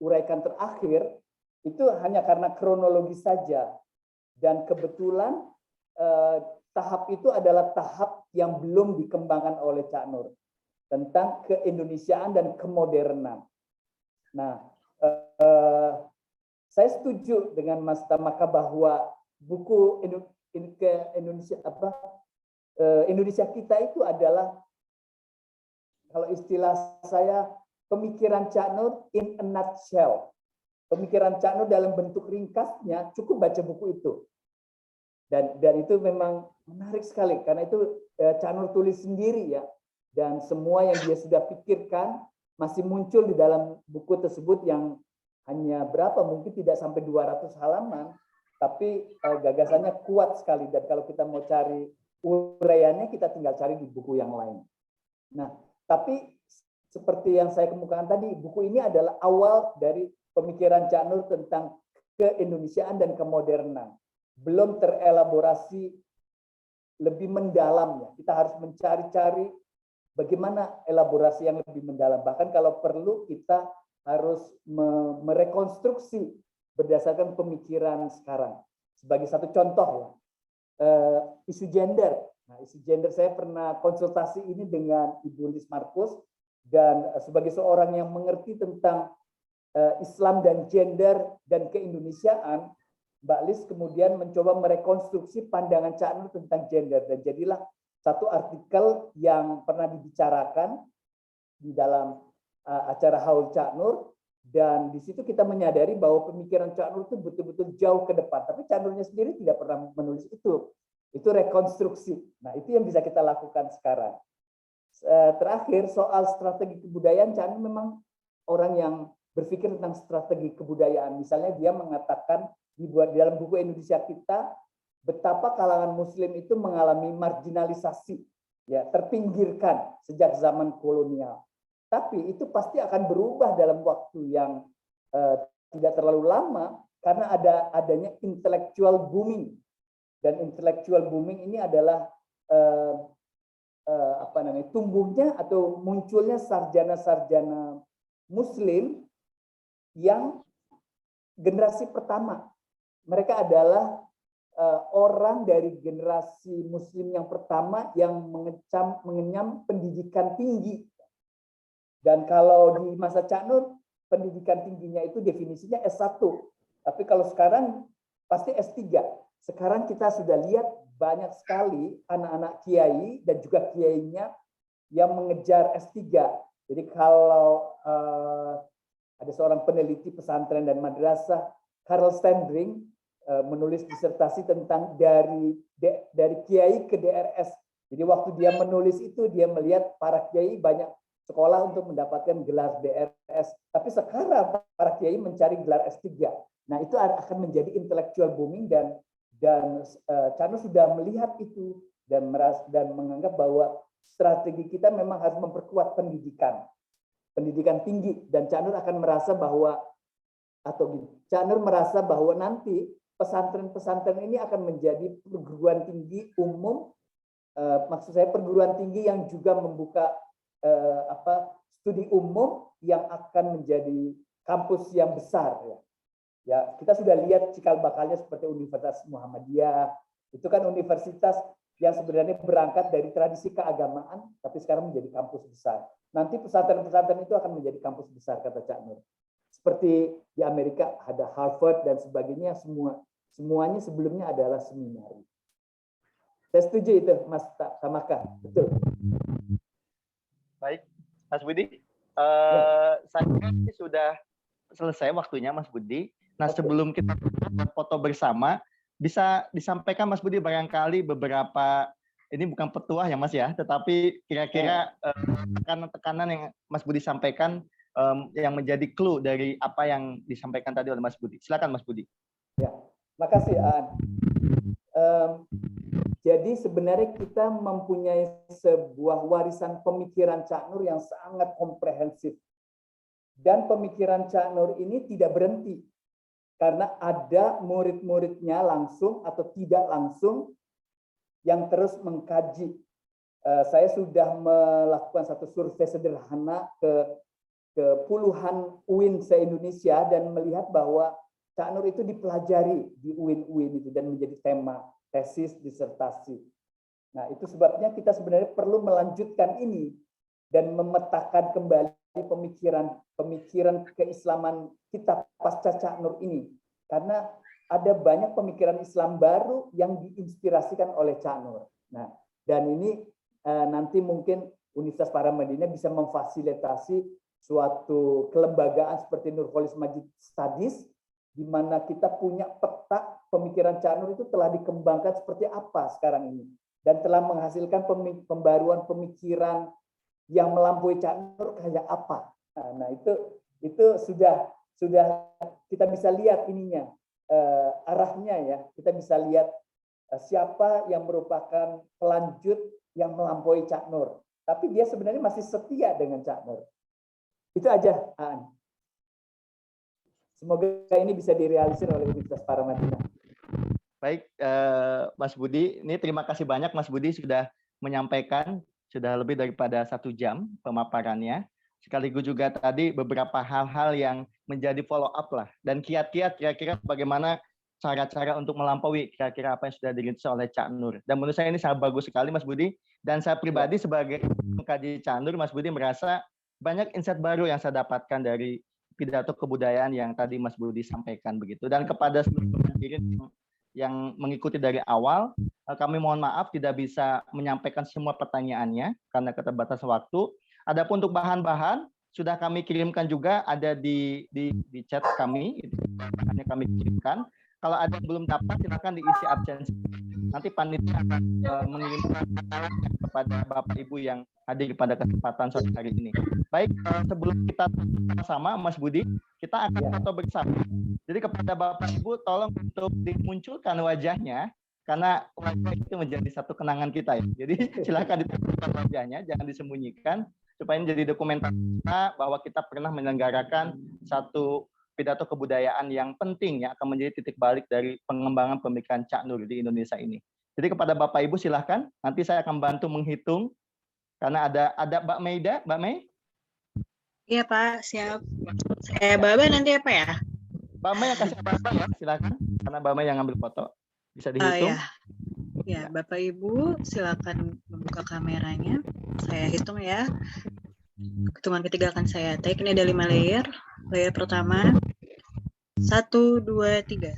C: uraikan terakhir, itu hanya karena kronologi saja. Dan kebetulan tahap itu adalah tahap yang belum dikembangkan oleh Cak Nur tentang keindonesiaan dan kemodernan. Nah, saya setuju dengan Mas Tamaka bahwa buku Indonesia Kita itu adalah, kalau istilah saya, pemikiran Cak Nur in a nutshell. pemikiran Cak Nur dalam bentuk ringkasnya, cukup baca buku itu. Dan itu memang menarik sekali karena itu Cak Nur tulis sendiri ya, dan semua yang dia sudah pikirkan masih muncul di dalam buku tersebut yang hanya berapa, mungkin tidak sampai 200 halaman, tapi gagasannya kuat sekali, dan kalau kita mau cari uraiannya kita tinggal cari di buku yang lain. Nah, tapi seperti yang saya kemukakan tadi, buku ini adalah awal dari pemikiran Cak Nur tentang keindonesiaan dan kemodernan. Belum terelaborasi lebih mendalamnya. Kita harus mencari-cari bagaimana elaborasi yang lebih mendalam. Bahkan kalau perlu kita harus merekonstruksi berdasarkan pemikiran sekarang. Sebagai satu contoh ya, isu gender. Nah, isu gender saya pernah konsultasi ini dengan Ibu Lis Markus, dan sebagai seorang yang mengerti tentang Islam dan gender dan keindonesiaan, Mbak Lis kemudian mencoba merekonstruksi pandangan Cak Nur tentang gender, dan jadilah satu artikel yang pernah dibicarakan di dalam acara Haul Cak Nur, dan di situ kita menyadari bahwa pemikiran Cak Nur itu betul-betul jauh ke depan, tapi Cak Nurnya sendiri tidak pernah menulis itu rekonstruksi. Nah, itu yang bisa kita lakukan sekarang. Terakhir, soal strategi kebudayaan, Cak Nur memang orang yang berpikir tentang strategi kebudayaan. Misalnya dia mengatakan di dalam buku Indonesia Kita, betapa kalangan Muslim itu mengalami marginalisasi, ya, terpinggirkan sejak zaman kolonial. Tapi itu pasti akan berubah dalam waktu yang tidak terlalu lama karena adanya intellectual booming, dan intellectual booming ini adalah tumbuhnya atau munculnya sarjana-sarjana Muslim yang generasi pertama. Mereka adalah orang dari generasi Muslim yang pertama yang mengenyam pendidikan tinggi. Dan kalau di masa Cak Nur, pendidikan tingginya itu definisinya S1. Tapi kalau sekarang pasti S3. Sekarang kita sudah lihat banyak sekali anak-anak kiai dan juga kiainya yang mengejar S3. Jadi kalau ada seorang peneliti pesantren dan madrasah, Karl Standring, menulis disertasi tentang dari kiai ke DRS. Jadi waktu dia menulis itu, dia melihat para kiai banyak sekolah untuk mendapatkan gelar DRS. Tapi sekarang para kiai mencari gelar S3. Nah, itu akan menjadi intellectual booming, dan Cak Nur sudah melihat itu dan menganggap bahwa strategi kita memang harus memperkuat pendidikan tinggi, dan Cak Nur akan merasa bahwa Cak Nur merasa bahwa nanti pesantren-pesantren ini akan menjadi perguruan tinggi umum, maksud saya perguruan tinggi yang juga membuka studi umum yang akan menjadi kampus yang besar ya. Ya, kita sudah lihat cikal bakalnya seperti Universitas Muhammadiyah. Itu kan universitas yang sebenarnya berangkat dari tradisi keagamaan, tapi sekarang menjadi kampus besar. Nanti pesantren-pesantren itu akan menjadi kampus besar, kata Cak Nur. Seperti di Amerika ada Harvard dan sebagainya, semuanya sebelumnya adalah seminari. Saya setuju itu, Mas Tamaka, betul.
D: Baik, Mas Budi, saya ini sudah selesai waktunya, Mas Budi. Nah, sebelum kita foto bersama, bisa disampaikan Mas Budi barangkali beberapa, ini bukan petuah ya Mas ya, tetapi kira-kira tekanan-tekanan yang Mas Budi sampaikan yang menjadi clue dari apa yang disampaikan tadi oleh Mas Budi. Silakan Mas Budi.
C: Ya, makasih Aan. Jadi sebenarnya kita mempunyai sebuah warisan pemikiran Cak Nur yang sangat komprehensif. Dan pemikiran Cak Nur ini tidak berhenti. Karena ada murid-muridnya langsung atau tidak langsung yang terus mengkaji. Saya sudah melakukan satu survei sederhana ke puluhan UIN se-Indonesia dan melihat bahwa Cak Nur itu dipelajari di UIN-UIN itu dan menjadi tema tesis disertasi. Nah, itu sebabnya kita sebenarnya perlu melanjutkan ini dan memetakan kembali pemikiran keislaman kita pasca Cak Nur ini, karena ada banyak pemikiran Islam baru yang diinspirasikan oleh Cak Nur. Nah, dan ini nanti mungkin Universitas Paramadina bisa memfasilitasi suatu kelembagaan seperti Nurholis Majid Studies, di mana kita punya peta pemikiran Cak Nur itu telah dikembangkan seperti apa sekarang ini, dan telah menghasilkan pembaruan pemikiran yang melampaui Cak Nur kayak apa. Nah itu sudah kita bisa lihat ininya, arahnya ya, kita bisa lihat siapa yang merupakan pelanjut yang melampaui Cak Nur, tapi dia sebenarnya masih setia dengan Cak Nur. Itu aja, Aan. Semoga ini bisa direalisir oleh Universitas Paramadina.
D: Baik, Mas Budi, ini terima kasih banyak Mas Budi sudah menyampaikan, sudah lebih daripada 1 jam pemaparannya. Sekaligus juga tadi beberapa hal-hal yang menjadi follow up lah, dan kiat-kiat kira-kira bagaimana cara-cara untuk melampaui kira-kira apa yang sudah dirintis oleh Cak Nur. Dan menurut saya ini sangat bagus sekali Mas Budi, dan saya pribadi sebagai pengkaji Cak Nur, Mas Budi merasa banyak insight baru yang saya dapatkan dari pidato kebudayaan yang tadi Mas Budi sampaikan begitu. Dan kepada seluruh hadirin yang mengikuti dari awal, kami mohon maaf tidak bisa menyampaikan semua pertanyaannya karena keterbatasan waktu. Adapun untuk bahan-bahan sudah kami kirimkan juga, ada di chat kami, itu hanya kami kirimkan. Kalau ada yang belum dapat, silakan diisi absensi. Nanti panitia akan mengirimkan kepada Bapak Ibu yang hadir pada kesempatan sore hari ini. Baik, sebelum kita sama Mas Budi, kita akan foto bersama. Jadi kepada Bapak Ibu tolong untuk dimunculkan wajahnya, karena wajah itu menjadi satu kenangan kita ya. Jadi silakan ditampilkan wajahnya, jangan disembunyikan, supaya menjadi dokumentasi bahwa kita pernah menyelenggarakan satu pidato kebudayaan yang penting yang akan menjadi titik balik dari pengembangan pemikiran Cak Nur di Indonesia ini. Jadi kepada Bapak Ibu silahkan, nanti saya akan bantu menghitung karena ada Mbak Maida, Mbak Mei.
I: Iya Pak, siap. Saya Baba nanti apa ya?
D: Mbak Mei yang kasih Bapak ya, silakan. Karena Mbak Mei yang ngambil foto, bisa dihitung.
I: Ya, Bapak Ibu silakan membuka kameranya. Saya hitung ya. Hitungan ketiga akan saya take. Ini ada 5 layer. Layer pertama 1, 2, 3.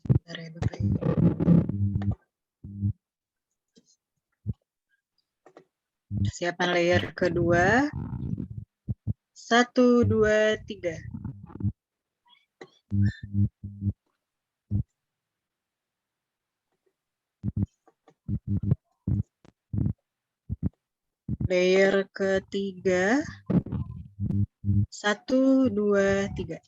I: Bentar ya Bapak Ibu. Persiapan layer kedua 1, 2, 3. Layer ketiga 1, 2, 3.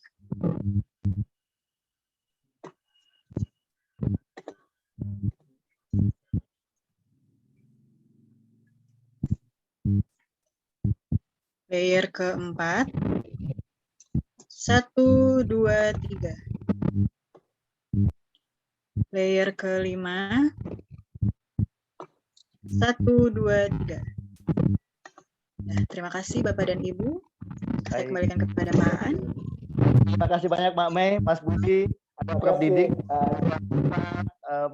I: Layer keempat 1, 2, 3. Layer kelima 1, 2, 3. Nah, terima kasih Bapak dan Ibu. Saya kembalikan kepada Pak Aan.
D: Terima kasih banyak Mbak Mei, Mas Budi, Prof. Didik,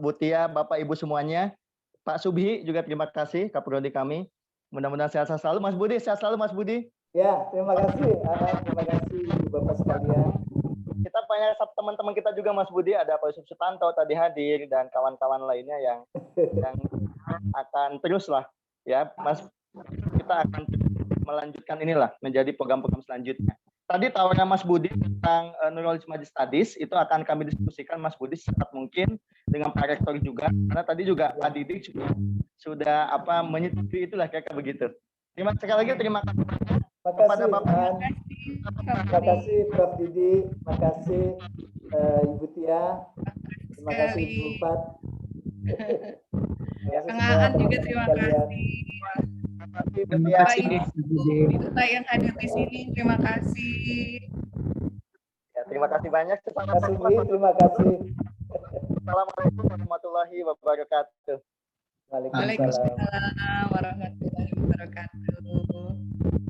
D: Bu Tia, Bapak Ibu semuanya. Pak Subhi juga terima kasih Kaprodi kami. Mudah-mudahan sehat selalu. Mas Budi, sehat selalu Mas Budi.
C: Ya, terima kasih. Terima kasih Bapak sekalian.
D: Kita banyak teman-teman kita juga Mas Budi, ada Pak Yusuf Sutanto tadi hadir dan kawan-kawan lainnya yang akan terus lah ya Mas, kita akan melanjutkan inilah menjadi program-program selanjutnya. Tadi tawaran Mas Budi tentang Nurholis Majid Studies itu akan kami diskusikan Mas Budi secepat mungkin dengan Pak Rektor juga, karena tadi juga Pak Didik sudah menyetujui itulah kayak begitu. Terima kasih terima kasih kepada Bapak.
C: Terima kasih Prof. Didi, terima kasih Ibu Tia, terima kasih Ibu Fat.
F: Kang Aan juga terima kasih. Bapak Ibu yang hadir di sini, terima kasih.
D: Ya, terima kasih banyak.
C: Terima kasih.
D: Assalamualaikum warahmatullahi wabarakatuh.
C: Waalaikumsalam
F: warahmatullahi wabarakatuh.